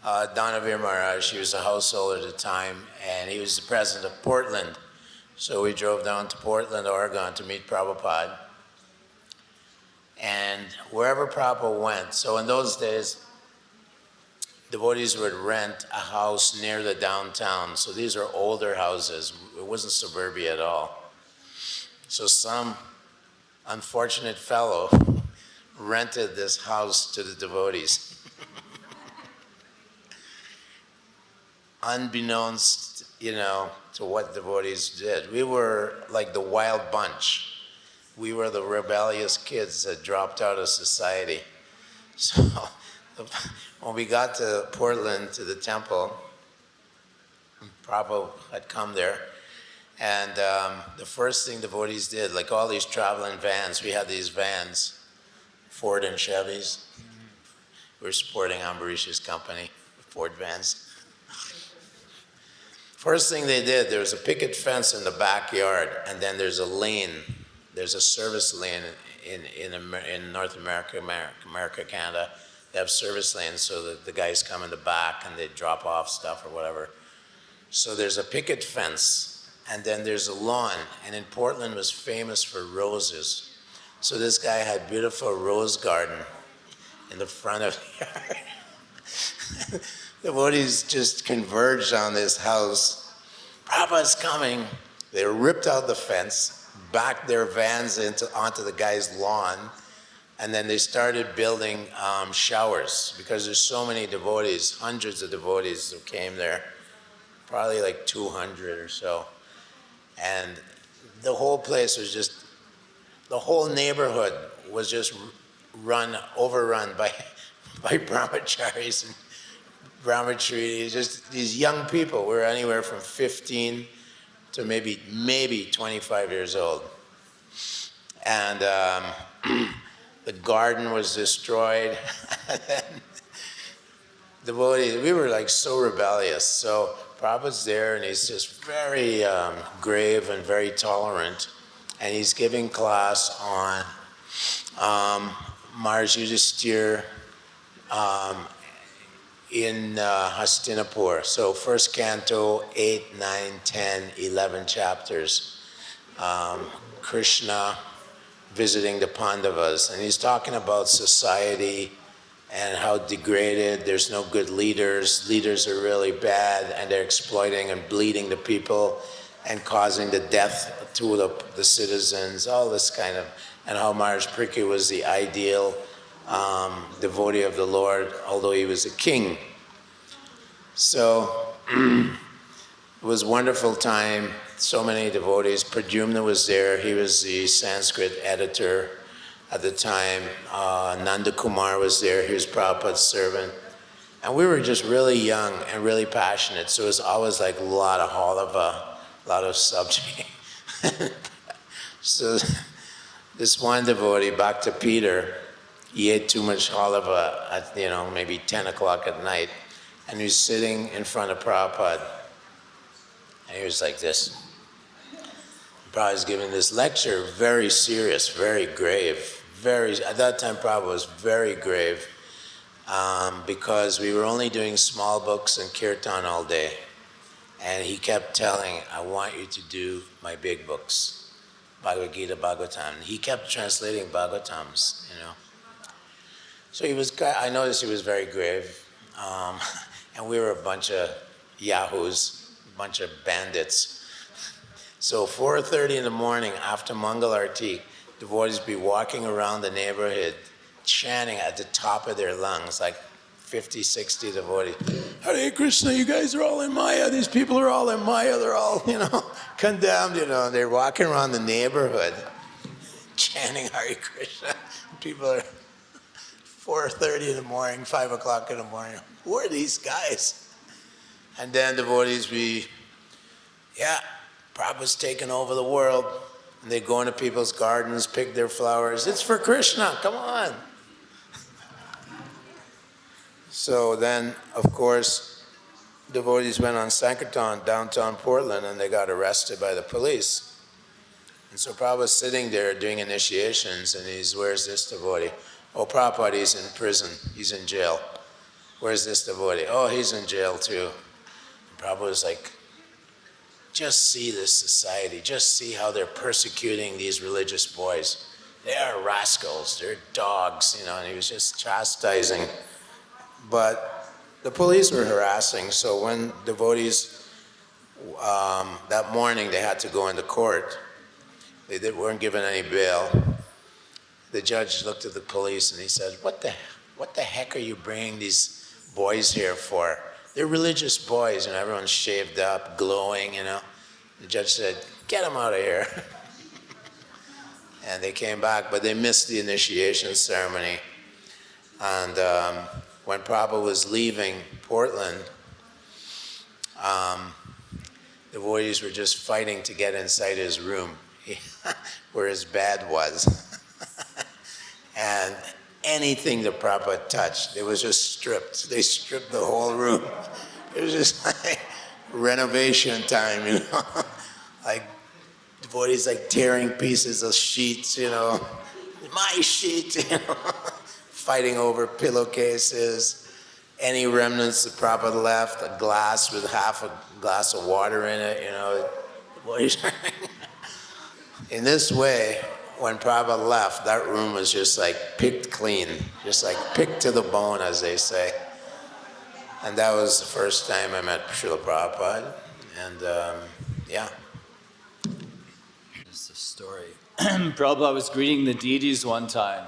Danavir Maharaj, he was a householder at the time, and he was the president of Portland. So we drove down to Portland, Oregon to meet Prabhupada. And wherever Prabhupada went, so in those days, devotees would rent a house near the downtown. So these are older houses. It wasn't suburbia at all. So some unfortunate fellow rented this house to the devotees. Unbeknownst, to what devotees did. We were like the wild bunch. We were the rebellious kids that dropped out of society. So when we got to Portland, to the temple, Prabhupada had come there, and the first thing devotees did, like all these traveling vans, we had these vans, Ford and Chevys. We were supporting Ambarish's company, Ford vans. First thing they did, there was a picket fence in the backyard, and then there's a lane, there's a service lane in North America, Canada. They have service lanes so that the guys come in the back and they drop off stuff or whatever. So there's a picket fence, and then there's a lawn. And in Portland was famous for roses. So this guy had beautiful rose garden in the front of the yard. The devotees just converged on this house. Prabhupada's coming. They ripped out the fence, backed their vans onto the guy's lawn, and then they started building showers, because there's so many devotees, hundreds of devotees who came there, probably like 200 or so. And the whole place was the whole neighborhood was just overrun by brahmacharis and brahmacharis, just these young people. We were anywhere from 15 to maybe 25 years old. And the garden was destroyed. Devotees, we were so rebellious. So Prabhupada's there, and he's just very grave and very tolerant. And he's giving class on Maharaj Yudhisthira in Hastinapur. So first canto, 8, 9, 10, 11 chapters. Krishna visiting the Pandavas, and he's talking about society and how degraded, there's no good leaders are really bad, and they're exploiting and bleeding the people and causing the death to the citizens, all this kind of, and how Maharaj Parikshit was the ideal devotee of the Lord, although he was a king. So it was a wonderful time. So many devotees. Pradyumna was there. He was the Sanskrit editor at the time. Nanda Kumar was there. He was Prabhupada's servant. And we were just really young and really passionate. So it was always like a lot of halava, a lot of sabji. So this one devotee, Bhakta Peter, he ate too much halava at maybe 10 o'clock at night. And he was sitting in front of Prabhupada. And he was like this. Prabhupada was giving this lecture, very serious, very grave. At that time, Prabhupada was very grave, because we were only doing small books and kirtan all day. And he kept telling, I want you to do my big books. Bhagavad Gita, Bhagavatam. He kept translating Bhagavatams, you know. So I noticed he was very grave. And we were a bunch of yahoos, a bunch of bandits. So 4:30 in the morning after Mangal Arati, devotees be walking around the neighborhood chanting at the top of their lungs, like 50, 60 devotees. Hare Krishna, you guys are all in Maya. These people are all in Maya. They're all, you know, condemned, you know. They're walking around the neighborhood chanting Hare Krishna. People are 4:30 in the morning, 5 o'clock in the morning. Who are these guys? And then devotees Prabhupada's taken over the world. And they go into people's gardens, pick their flowers. It's for Krishna, come on. So then, of course, devotees went on Sankirtan, downtown Portland, and they got arrested by the police. And so Prabhupada's sitting there doing initiations, and where's this devotee? Oh, Prabhupada, he's in prison, he's in jail. Where's this devotee? Oh, he's in jail too. And Prabhupada's like, just see this society, just see how they're persecuting these religious boys. They are rascals, they're dogs, you know, and he was just chastising. But the police were harassing, so when devotees, that morning they had to go into court, they weren't given any bail. The judge looked at the police and he said, what the heck are you bringing these boys here for? They're religious boys, and everyone's shaved up, glowing, you know. The judge said, get them out of here. And they came back, but they missed the initiation ceremony. And when Prabhupada was leaving Portland, the devotees were just fighting to get inside his room, where his bed was. And anything that Prabhupada touched, it was just stripped. They stripped the whole room. It was just like renovation time, you know. Like devotees like tearing pieces of sheets, you know. My sheet, you know. Fighting over pillowcases. Any remnants that Prabhupada left, a glass with half a glass of water in it, you know. In this way, when Prabhupada left, that room was just like picked clean, just like picked to the bone, as they say. And that was the first time I met Srila Prabhupada. And yeah. This is a story. Prabhupada was greeting the deities one time.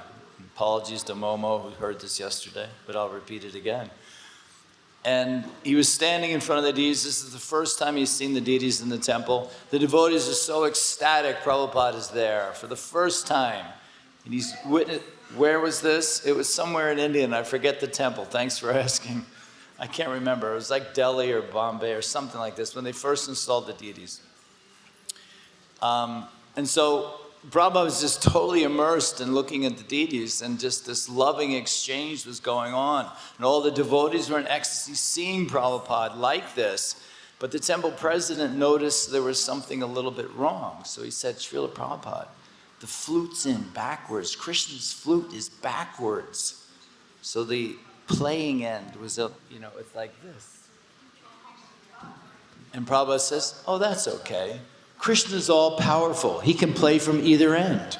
Apologies to Momo, who heard this yesterday, but I'll repeat it again. And he was standing in front of the deities. This is the first time he's seen the deities in the temple. The devotees are so ecstatic Prabhupada is there for the first time. And he's witnessed, where was this? It was somewhere in India, and I forget the temple. Thanks for asking. I can't remember. It was like Delhi or Bombay or something like this when they first installed the deities. And so Prabhupada was just totally immersed in looking at the deities, and just this loving exchange was going on. And all the devotees were in ecstasy seeing Prabhupada like this. But the temple president noticed there was something a little bit wrong. So he said, Srila Prabhupada, the flute's in backwards. Krishna's flute is backwards. So the playing end was, it's like this. And Prabhupada says, oh, that's okay. Krishna's all powerful. He can play from either end.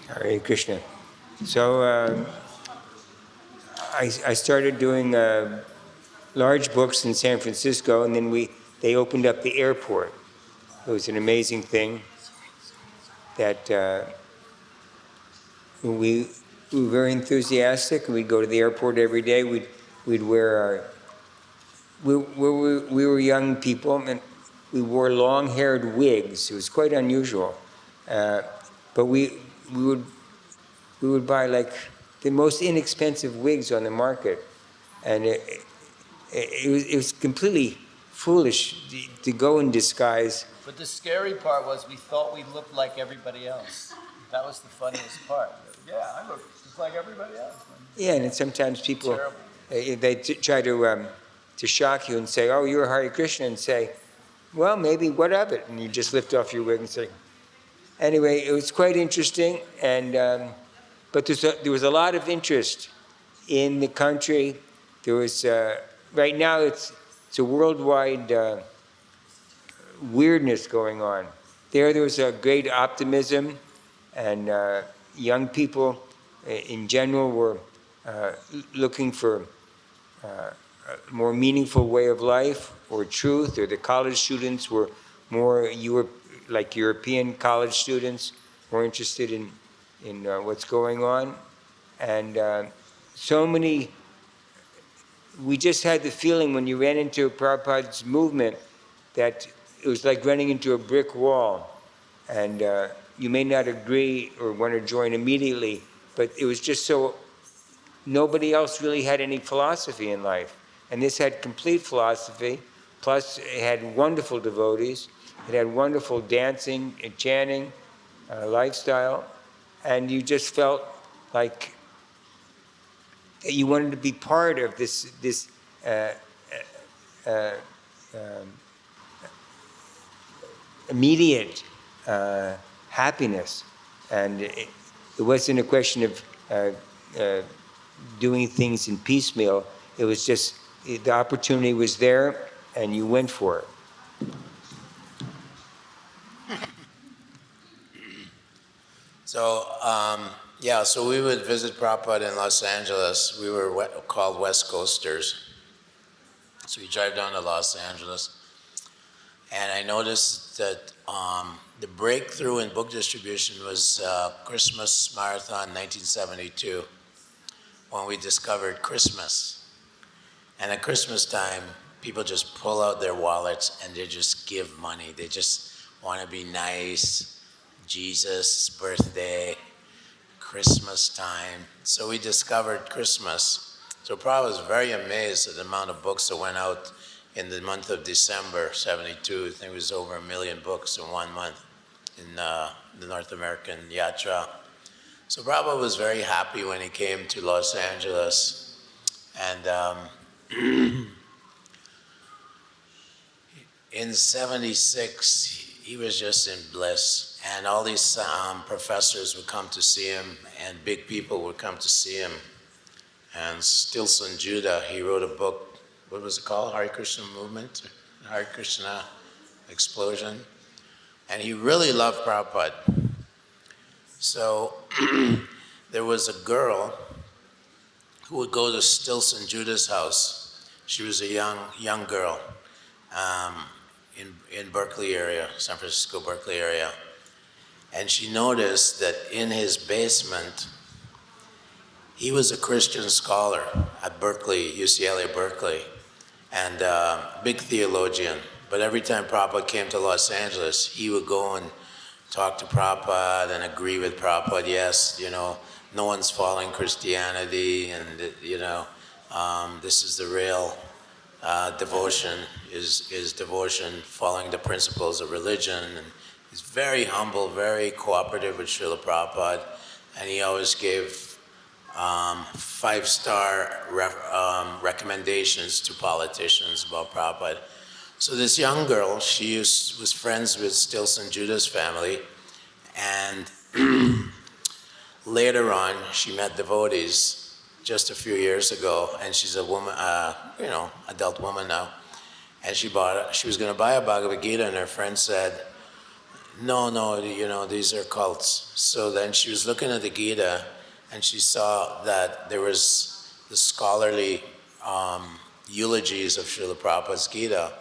Hare Krishna. So I started doing large books in San Francisco, and then they opened up the airport. It was an amazing thing that we were very enthusiastic. We'd go to the airport every day. We'd wear our... We were young people, and we wore long-haired wigs. It was quite unusual. But we would buy like the most inexpensive wigs on the market, and it was completely foolish to go in disguise. But the scary part was we thought we looked like everybody else. That was the funniest part. Yeah, I look just like everybody else. Yeah, and sometimes people they try to shock you and say, oh, you're Hare Krishna, and say, well, maybe, what of it? And you just lift off your wig and say, anyway, it was quite interesting, and but there was a lot of interest in the country. There was, right now it's a worldwide weirdness going on. There was a great optimism, and young people in general were looking for a more meaningful way of life or truth, or the college students were more like European college students, more interested in what's going on. And so many, we just had the feeling when you ran into Prabhupada's movement that it was like running into a brick wall. And you may not agree or want to join immediately, but it was just so, nobody else really had any philosophy in life. And this had complete philosophy, plus it had wonderful devotees, it had wonderful dancing and chanting lifestyle, and you just felt like you wanted to be part of this immediate happiness. And it wasn't a question of doing things in piecemeal. It was just, the opportunity was there and you went for it. So, so we would visit Prabhupada in Los Angeles. We were called West Coasters. So we drive down to Los Angeles. And I noticed that the breakthrough in book distribution was Christmas Marathon 1972, when we discovered Christmas. And at Christmas time, people just pull out their wallets and they just give money. They just want to be nice. Jesus' birthday, Christmas time. So we discovered Christmas. So Prabhupada was very amazed at the amount of books that went out in the month of December 72. I think it was over 1 million books in 1 month in the North American Yatra. So Prabhupada was very happy when he came to Los Angeles. And in 76, he was just in bliss. And all these professors would come to see him, and big people would come to see him. And Stilson Judah, he wrote a book, what was it called? Hare Krishna Movement? Hare Krishna Explosion. And he really loved Prabhupada. So there was a girl who would go to Stilson Judah's house. She was a young girl in Berkeley area, San Francisco, Berkeley area. And she noticed that in his basement, he was a Christian scholar at Berkeley, UCLA Berkeley, and big theologian. But every time Prabhupada came to Los Angeles, he would go and talk to Prabhupada and agree with Prabhupada. Yes, no one's following Christianity, and this is the real devotion, is devotion following the principles of religion. And he's very humble, very cooperative with Srila Prabhupada, and he always gave 5-star recommendations to politicians about Prabhupada. So this young girl, she was friends with Stilson Judah's family, and later on, she met devotees just a few years ago, and she's a woman, adult woman now, and she was going to buy a Bhagavad Gita, and her friend said, no, these are cults. So then she was looking at the Gita, and she saw that there was the scholarly eulogies of Srila Prabhupada's Gita,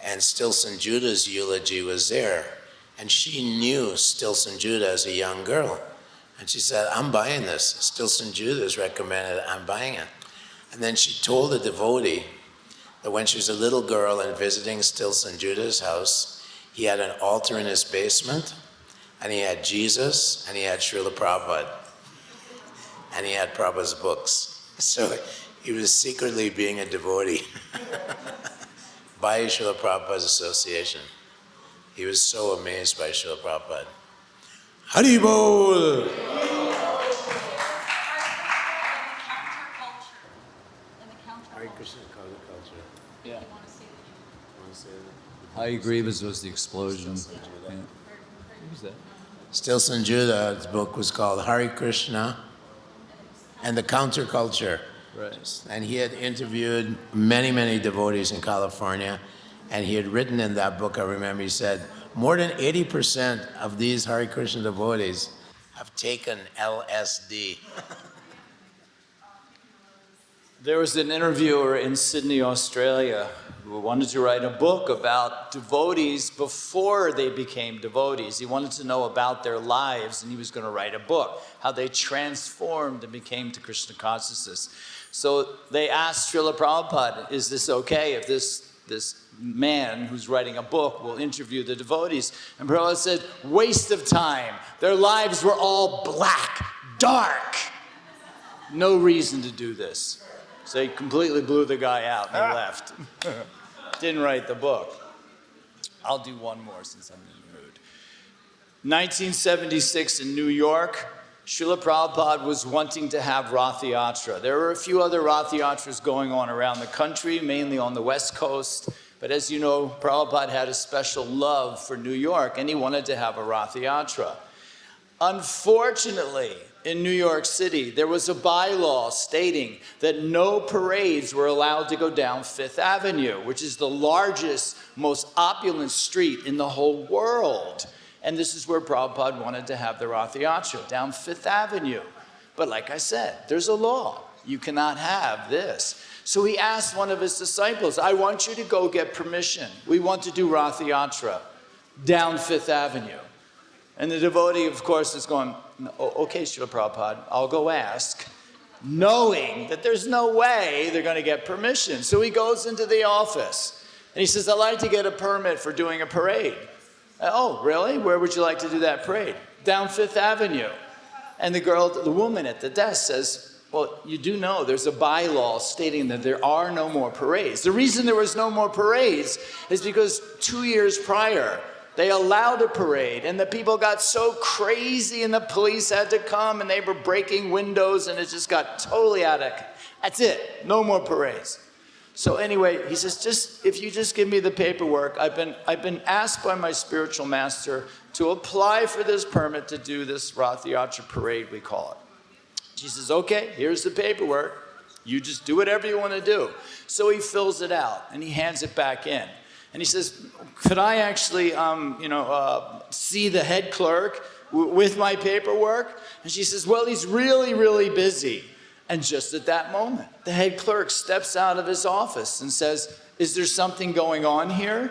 and Stilson Judah's eulogy was there. And she knew Stilson Judah as a young girl. And she said, I'm buying this. Stilson Judah's recommended it, I'm buying it. And then she told the devotee that when she was a little girl and visiting Stilson Judah's house, he had an altar in his basement, and he had Jesus, and he had Srila Prabhupada, and he had Prabhupada's books. So he was secretly being a devotee by Srila Prabhupada's association. He was so amazed by Srila Prabhupada. Hari Bol! Hare Krishna counterculture. Yeah. Want to say that? I agree, this was the explosion. Yeah. Who's that? Stilson Judah's book was called Hare Krishna and the Counterculture. Right. And he had interviewed many, many devotees in California, and he had written in that book, I remember, he said, more than 80% of these Hare Krishna devotees have taken LSD. There was an interviewer in Sydney, Australia, who wanted to write a book about devotees before they became devotees. He wanted to know about their lives, and he was going to write a book, how they transformed and became to Krishna consciousness. So they asked Srila Prabhupada, is this okay if this man who's writing a book will interview the devotees? And Prabhupada said, waste of time. Their lives were all black, dark. No reason to do this. So he completely blew the guy out and he left. Didn't write the book. I'll do one more since I'm in the mood. 1976 in New York, Srila Prabhupada was wanting to have Rath Yatra. There were a few other Rath Yatras going on around the country, mainly on the West Coast. But as you know, Prabhupada had a special love for New York, and he wanted to have a Rath Yatra. Unfortunately, in New York City, there was a bylaw stating that no parades were allowed to go down Fifth Avenue, which is the largest, most opulent street in the whole world. And this is where Prabhupada wanted to have the Rath Yatra, down Fifth Avenue. But like I said, there's a law. You cannot have this. So he asked one of his disciples, I want you to go get permission. We want to do Rath Yatra down Fifth Avenue. And the devotee, of course, is going, okay, Srila Prabhupada, I'll go ask, knowing that there's no way they're going to get permission. So he goes into the office, and he says, I'd like to get a permit for doing a parade. Oh, really? Where would you like to do that parade? Down Fifth Avenue. And the woman at the desk says, well, you do know there's a bylaw stating that there are no more parades. The reason there was no more parades is because 2 years prior, they allowed a parade, and the people got so crazy, and the police had to come, and they were breaking windows, and it just got totally out of. That's it. No more parades. So anyway, he says, if you just give me the paperwork, I've been asked by my spiritual master to apply for this permit to do this Rath Yatra parade, we call it. She says, okay, here's the paperwork. You just do whatever you want to do. So he fills it out, and he hands it back in. And he says, could I actually, see the head clerk with my paperwork? And she says, well, he's really, really busy. And just at that moment, the head clerk steps out of his office and says, is there something going on here?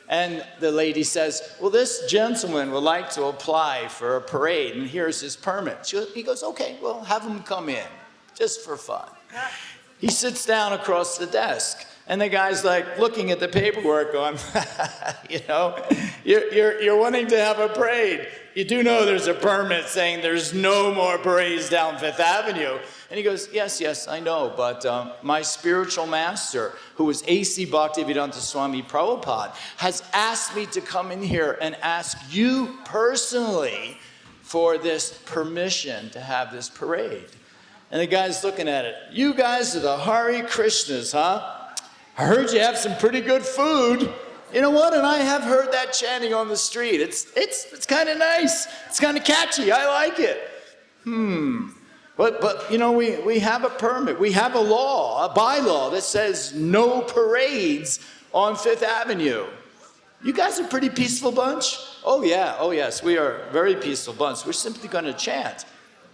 And the lady says, well, this gentleman would like to apply for a parade, and here's his permit. He goes, okay, well, have him come in, just for fun. He sits down across the desk. And the guy's like looking at the paperwork going, you're wanting to have a parade. You do know there's a permit saying there's no more parades down Fifth Avenue. And he goes, yes, I know, but my spiritual master, who is A.C. Bhaktivedanta Swami Prabhupada, has asked me to come in here and ask you personally for this permission to have this parade. And the guy's looking at it. You guys are the Hare Krishnas, huh? I heard you have some pretty good food. You know what? And I have heard that chanting on the street. It's kind of nice. It's kind of catchy. I like it. But we have a permit. We have a law, a bylaw that says no parades on Fifth Avenue. You guys are a pretty peaceful bunch. Oh yes, we are a very peaceful bunch. We're simply going to chant.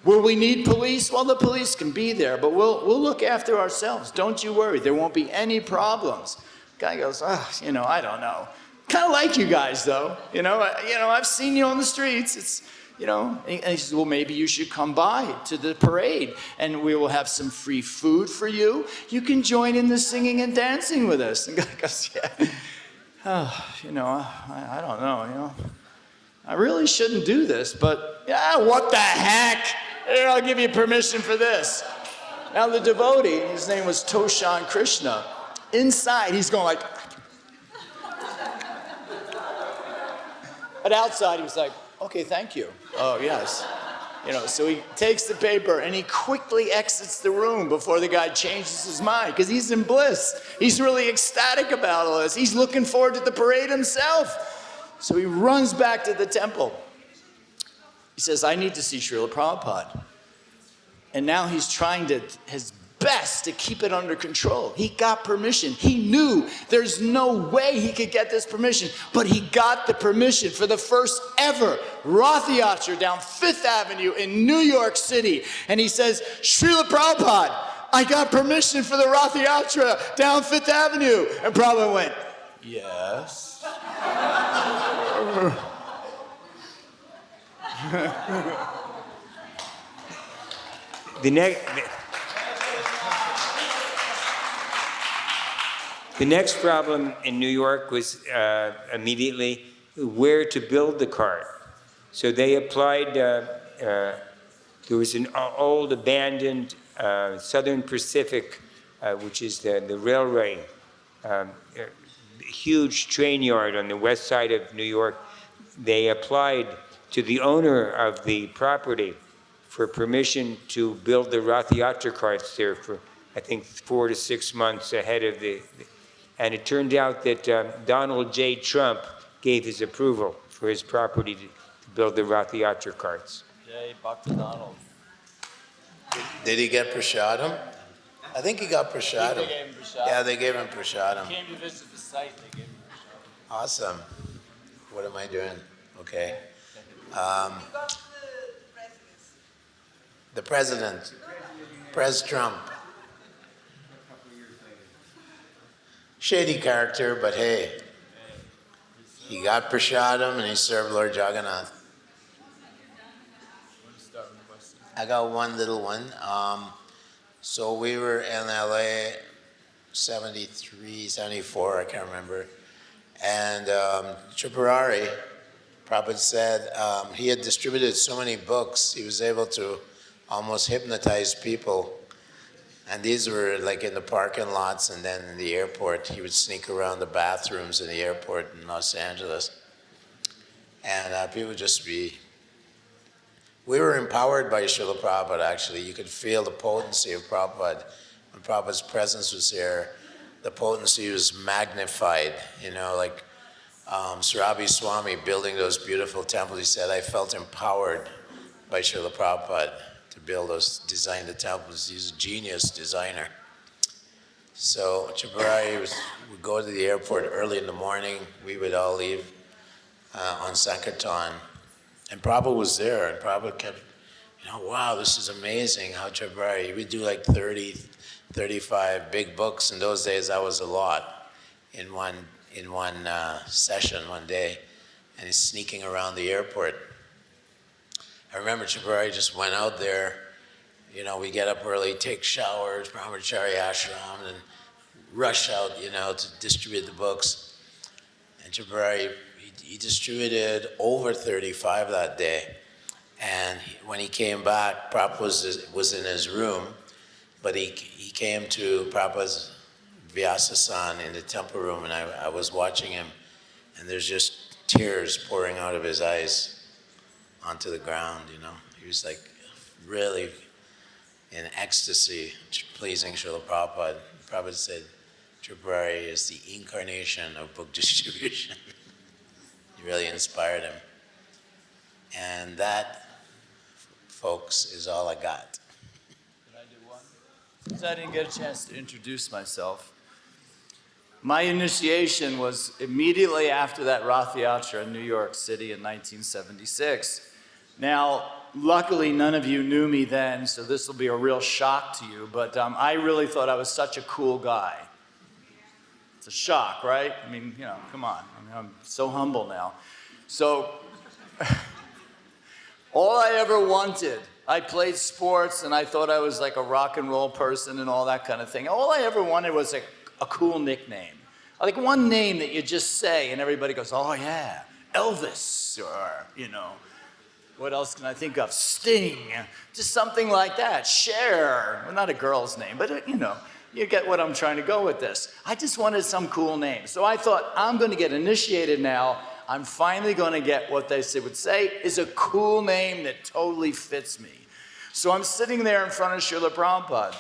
Will we need police? Well, the police can be there, but we'll look after ourselves. Don't you worry. There won't be any problems. Guy goes, I don't know. Kind of like you guys, though. I've seen you on the streets. And he says, well, maybe you should come by to the parade, and we will have some free food for you. You can join in the singing and dancing with us. And guy goes, yeah. I don't know. I really shouldn't do this, but what the heck? Here, I'll give you permission for this. Now the devotee, his name was Toshan Krishna, inside he's going like, but outside he was like, okay, thank you. Oh, yes. So he takes the paper and he quickly exits the room before the guy changes his mind, because he's in bliss. He's really ecstatic about all this. He's looking forward to the parade himself. So he runs back to the temple. He says, I need to see Srila Prabhupada. And now he's trying to, as best to keep it under control. He got permission. He knew there's no way he could get this permission, but he got the permission for the first ever Rath Yatra down Fifth Avenue in New York City. And he says, Srila Prabhupada, I got permission for the Rath Yatra down Fifth Avenue. And Prabhupada went, yes. The next problem in New York was immediately where to build the cart. So they applied, there was an old abandoned Southern Pacific, which is the railway, huge train yard on the west side of New York. They applied to the owner of the property for permission to build the Rath Yatra carts there for, I think, 4 to 6 months ahead of and it turned out that Donald J. Trump gave his approval for his property to build the Rath Yatra carts. Yay, Bhakta Donald. Did he get prasadam? I think he got prasadam. They gave him prasadam. Yeah, they gave him prasadam. He came to visit the site, they gave him prasadam. Awesome. What am I doing? Okay. The president, Pres Trump. Shady character, but hey, he got prasadam and he served Lord Jagannath. I got one little one. So we were in LA, 73, 74, I can't remember. And Tripurari, Prabhupada said he had distributed so many books, he was able to almost hypnotize people. And these were like in the parking lots and then in the airport. He would sneak around the bathrooms in the airport in Los Angeles. And people would just be, we were empowered by Srila Prabhupada actually. You could feel the potency of Prabhupada. When Prabhupada's presence was here, the potency was magnified, you know, like Sarabhi Swami building those beautiful temples. He said, I felt empowered by Srila Prabhupada to build those, design the temples. He's a genius designer. So Tripurari would go to the airport early in the morning. We would all leave on Sankirtan. And Prabhupada was there, and Prabhupada kept, you know, wow, this is amazing how Tripurari, we do like 30, 35 big books. In those days, that was a lot in one session, one day, and he's sneaking around the airport. I remember Tripurari just went out there, you know, we get up early, take showers, Brahmachari ashram, and rush out, you know, to distribute the books. And Tripurari, he distributed over 35 that day. And when he came back, Prabhupada was in his room, but he came to Prabhupada's Vyasa-san in the temple room, and I was watching him, and there's just tears pouring out of his eyes onto the ground, you know. He was like really in ecstasy, pleasing Srila Prabhupada. Prabhupada said, Tripurari is the incarnation of book distribution. It really inspired him. And that, folks, is all I got. Can I do one? Because I didn't get a chance to introduce myself. My initiation was immediately after that Rath Yatra in New York City in 1976. Now, luckily, none of you knew me then, so this will be a real shock to you, but I really thought I was such a cool guy. It's a shock, right? I mean, you know, come on. I mean, I'm so humble now. So, all I ever wanted, I played sports and I thought I was like a rock and roll person and all that kind of thing. All I ever wanted was a cool nickname. Like one name that you just say and everybody goes, oh yeah, Elvis, or, you know, what else can I think of? Sting, just something like that. Cher, well, not a girl's name, but you know, you get what I'm trying to go with this. I just wanted some cool name. So I thought, I'm going to get initiated now. I'm finally going to get what they would say is a cool name that totally fits me. So I'm sitting there in front of Srila Prabhupada.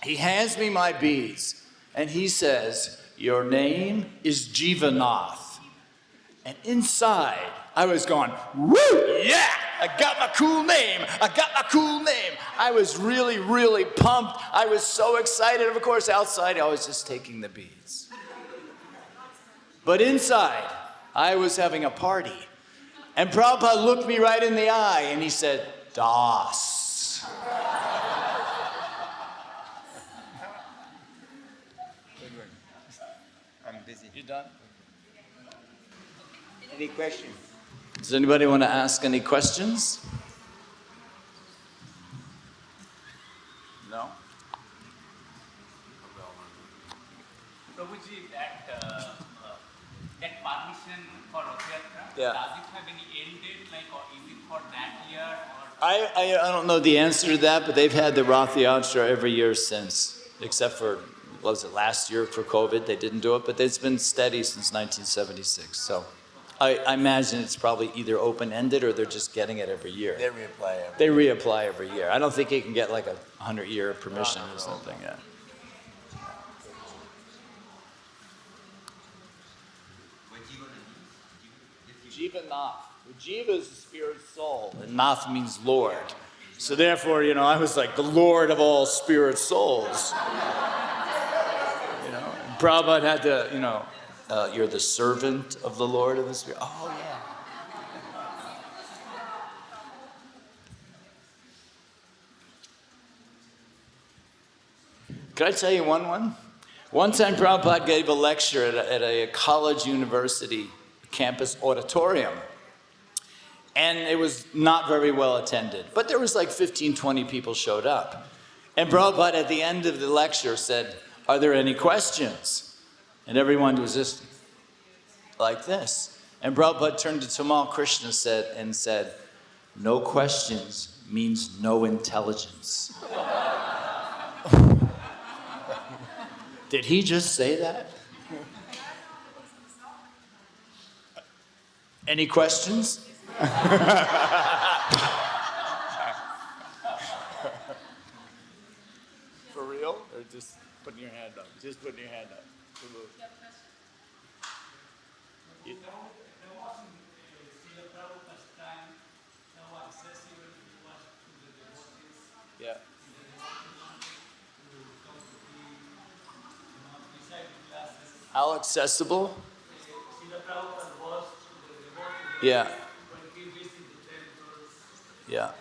He hands me my beads, and he says, your name is Jivanath. And inside, I was going, woo, yeah! I got my cool name. I got my cool name. I was really, really pumped. I was so excited. Of course, outside, I was just taking the beads. But inside, I was having a party. And Prabhupada looked me right in the eye and he said, Das. I'm busy. You done? Any questions? Does anybody want to ask any questions? No? Prabhuji, that permission for Rath Yatra, Yeah. does it have any end date, like, or is it for that year? Or I don't know the answer to that, but they've had the Rath Yatra every year since, except for, what was it, last year for COVID, they didn't do it, but it's been steady since 1976. So I imagine it's probably either open-ended or they're just getting it every year. They reapply every They reapply every year. I don't think you can get like a 100-year permission or something, yeah. Jivanath. Jiva is the spirit soul, and Nath means Lord. So therefore, I was like the Lord of all spirit souls. And Prabhupada had to, you're the servant of the Lord of the Spirit. Oh, yeah. Can I tell you one? One time Prabhupada gave a lecture at a college university campus auditorium. And it was not very well attended. But there was like 15, 20 people showed up. And Prabhupada at the end of the lecture said, "Are there any questions?" And everyone was just like this. And Prabhupada turned to Tamal Krishna and said, "No questions means no intelligence." Did he just say that? Any questions? For real? Or just putting your hand up? Just putting your hand up. You- Yeah. How accessible? Yeah. Yeah.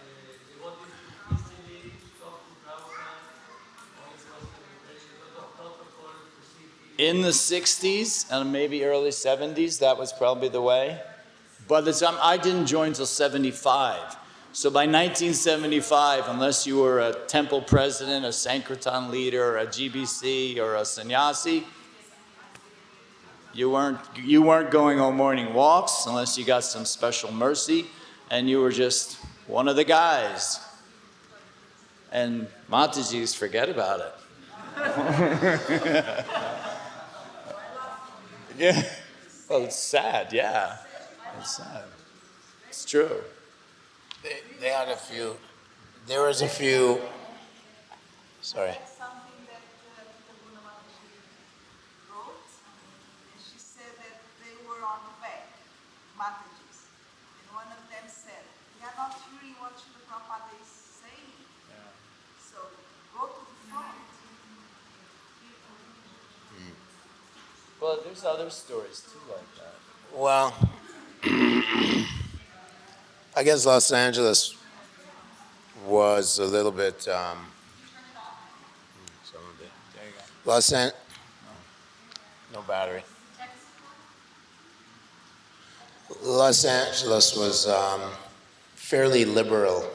In the 60s and maybe early 70s, that was probably the way. By the time I didn't join until 75. So by 1975, unless you were a temple president, a Sankirtan leader, a GBC, or a sannyasi, you weren't going on morning walks unless you got some special mercy, and you were just one of the guys. And Matajis, forget about it. Yeah. Well, it's sad, yeah. It's sad. It's true. They had a few. There was a few. Sorry. Something that Prabhupada wrote, and she said that they were on the back, Matajis, and one of them said, "We are not hearing what the Prabhupada is saying, so go to the front." Well, there's other stories too like that. Well, I guess Los Angeles was a little bit. There you go. Los An. No battery. Los Angeles was fairly liberal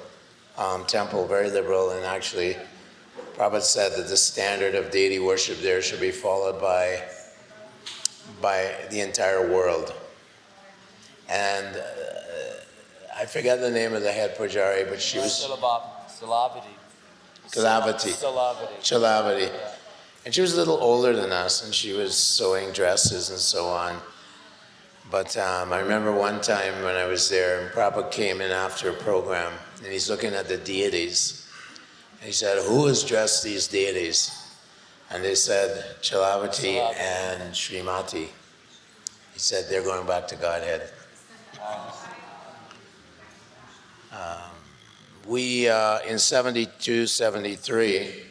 temple, very liberal, and actually, Prabhupada said that the standard of deity worship there should be followed by the entire world. And I forget the name of the head pujari, but she was Chalavati. And she was a little older than us, and she was sewing dresses and so on. But I remember one time when I was there, and Prabhupada came in after a program, and he's looking at the deities. And he said, "Who has dressed these deities?" And they said, Chalavati and Srimati. He said, "They're going back to Godhead." We, in 72, 73,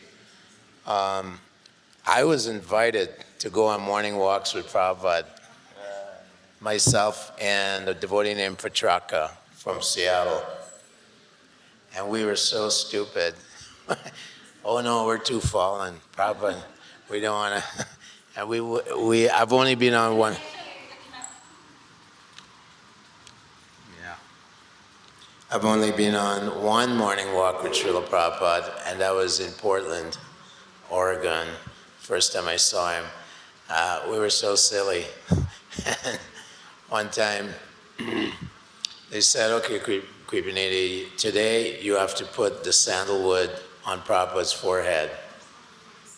I was invited to go on morning walks with Prabhupada, myself and a devotee named Patraka from Seattle. And we were so stupid. Oh no, we're too fallen. Prabhupada, we don't want to. And I've only been on one. Yeah. I've only been on one morning walk with Srila Prabhupada, and that was in Portland, Oregon. First time I saw him. We were so silly. And one time, they said, okay, Kripanidhi, today you have to put the sandalwood on Prabhupada's forehead.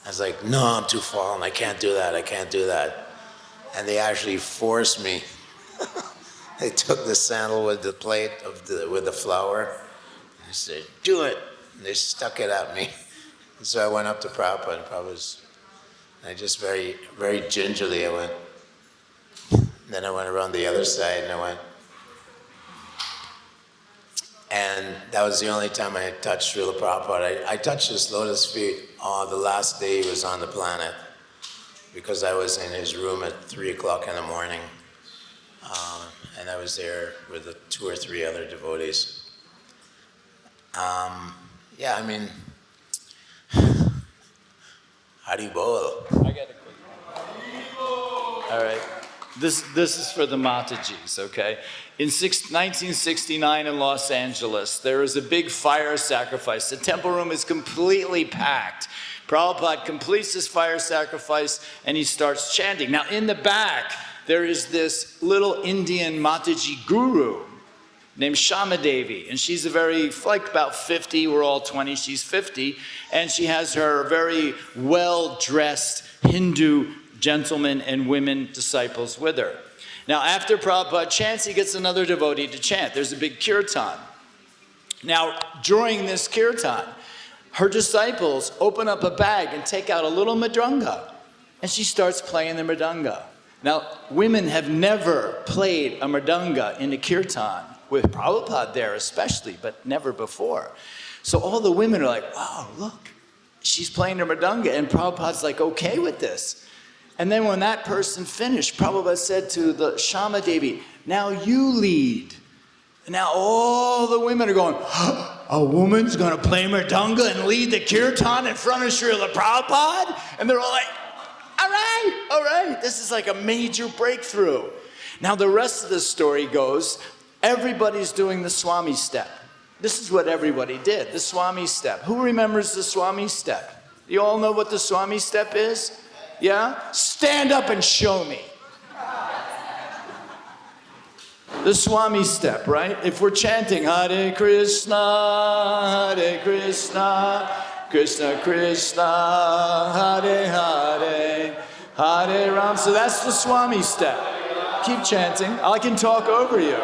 I was like, no, I'm too fallen, I can't do that, I can't do that. And they actually forced me. They took the sandalwood, the plate with the flour, and they said, do it. And they stuck it at me. And so I went up to Prabhupada, and I just very, very gingerly, I went. Then I went around the other side, and I went. And that was the only time I touched Srila Prabhupada. I touched his lotus feet the last day he was on the planet, because I was in his room at 3 o'clock in the morning. And I was there with 2 or 3 other devotees. Yeah, I mean, Haribol. I got a quick one. All right. This is for the Matajis, okay? In 1969 in Los Angeles, there is a big fire sacrifice. The temple room is completely packed. Prabhupada completes this fire sacrifice and he starts chanting. Now in the back, there is this little Indian Mataji guru named Shama Devi, and she's like about 50, we're all 20, she's 50, and she has her very well-dressed Hindu gentlemen and women disciples with her. Now, after Prabhupada chants, he gets another devotee to chant. There's a big kirtan. Now, during this kirtan, her disciples open up a bag and take out a little mridanga, and she starts playing the mridanga. Now, women have never played a mridanga in a kirtan, with Prabhupada there especially, but never before. So all the women are like, wow, look, she's playing the mridanga, and Prabhupada's like, okay with this. And then when that person finished, Prabhupada said to the Shama Devi, now you lead. And now all the women are going, a woman's going to play mridanga and lead the kirtan in front of Srila Prabhupada? And they're all like, all right, this is like a major breakthrough. Now the rest of the story goes, everybody's doing the Swami step. This is what everybody did, the Swami step. Who remembers the Swami step? You all know what the Swami step is? Yeah? Stand up and show me. The Swami step, right? If we're chanting Hare Krishna, Krishna Krishna, Hare Hare, Hare Ram. So that's the Swami step. Keep chanting. I can talk over you.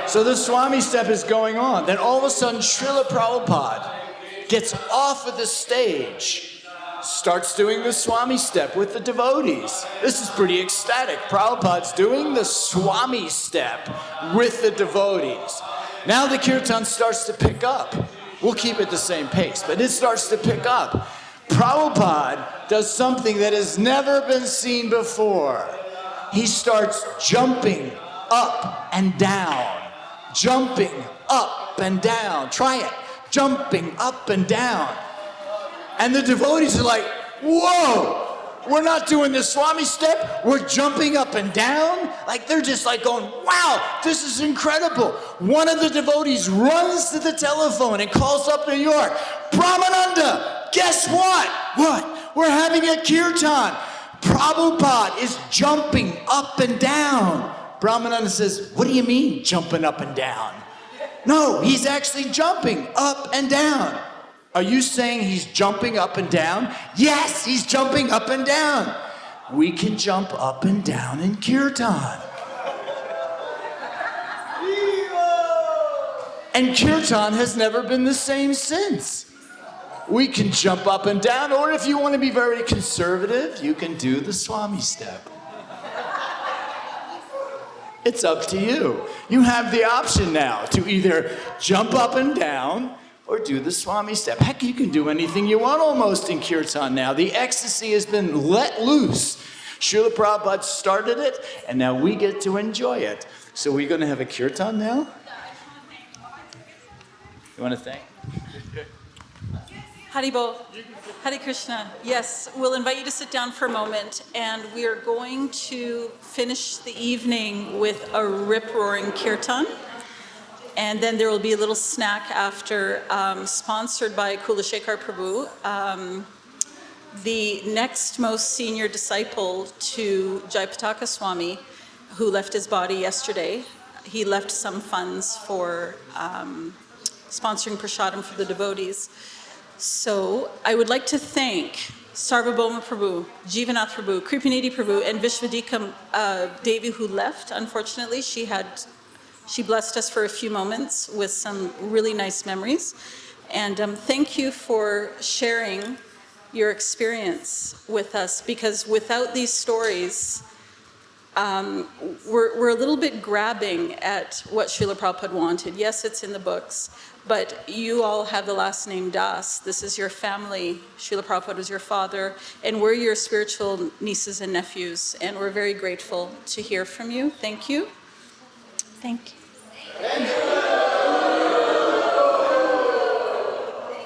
So the Swami step is going on. Then all of a sudden, Srila Prabhupada gets off of the stage, starts doing the Swami step with the devotees. This is pretty ecstatic. Prabhupada's doing the Swami step with the devotees. Now the kirtan starts to pick up. We'll keep it the same pace, but it starts to pick up. Prabhupada does something that has never been seen before. He starts jumping up and down. Jumping up and down. Try it. Jumping up and down. And the devotees are like, whoa, we're not doing the Swami step, we're jumping up and down. Like they're just like going, wow, this is incredible. One of the devotees runs to the telephone and calls up New York, Brahmananda, guess what? What? We're having a kirtan. Prabhupada is jumping up and down. Brahmananda says, what do you mean jumping up and down? No, he's actually jumping up and down. Are you saying he's jumping up and down? Yes, he's jumping up and down. We can jump up and down in kirtan. And kirtan has never been the same since. We can jump up and down, or if you want to be very conservative, you can do the Swami step. It's up to you. You have the option now to either jump up and down or do the Swami step. Heck, you can do anything you want almost in kirtan now. The ecstasy has been let loose. Srila Prabhupada started it, and now we get to enjoy it. So we're going to have a kirtan now? You want to thank? Haribol, Hare Krishna. Yes, we'll invite you to sit down for a moment, and we are going to finish the evening with a rip-roaring kirtan. And then there will be a little snack after, sponsored by Kulashekar Prabhu. The next most senior disciple to Jayapataka Swami, who left his body yesterday, he left some funds for sponsoring prasadam for the devotees. So I would like to thank Sarvabhouma Prabhu, Jivanath Prabhu, Kripanidhi Prabhu, and Visvadhika Devi, who left, unfortunately. She blessed us for a few moments with some really nice memories. And thank you for sharing your experience with us, because without these stories, we're a little bit grabbing at what Srila Prabhupada wanted. Yes, it's in the books, but you all have the last name Das. This is your family. Srila Prabhupada was your father, and we're your spiritual nieces and nephews, and we're very grateful to hear from you. Thank you. Thank you.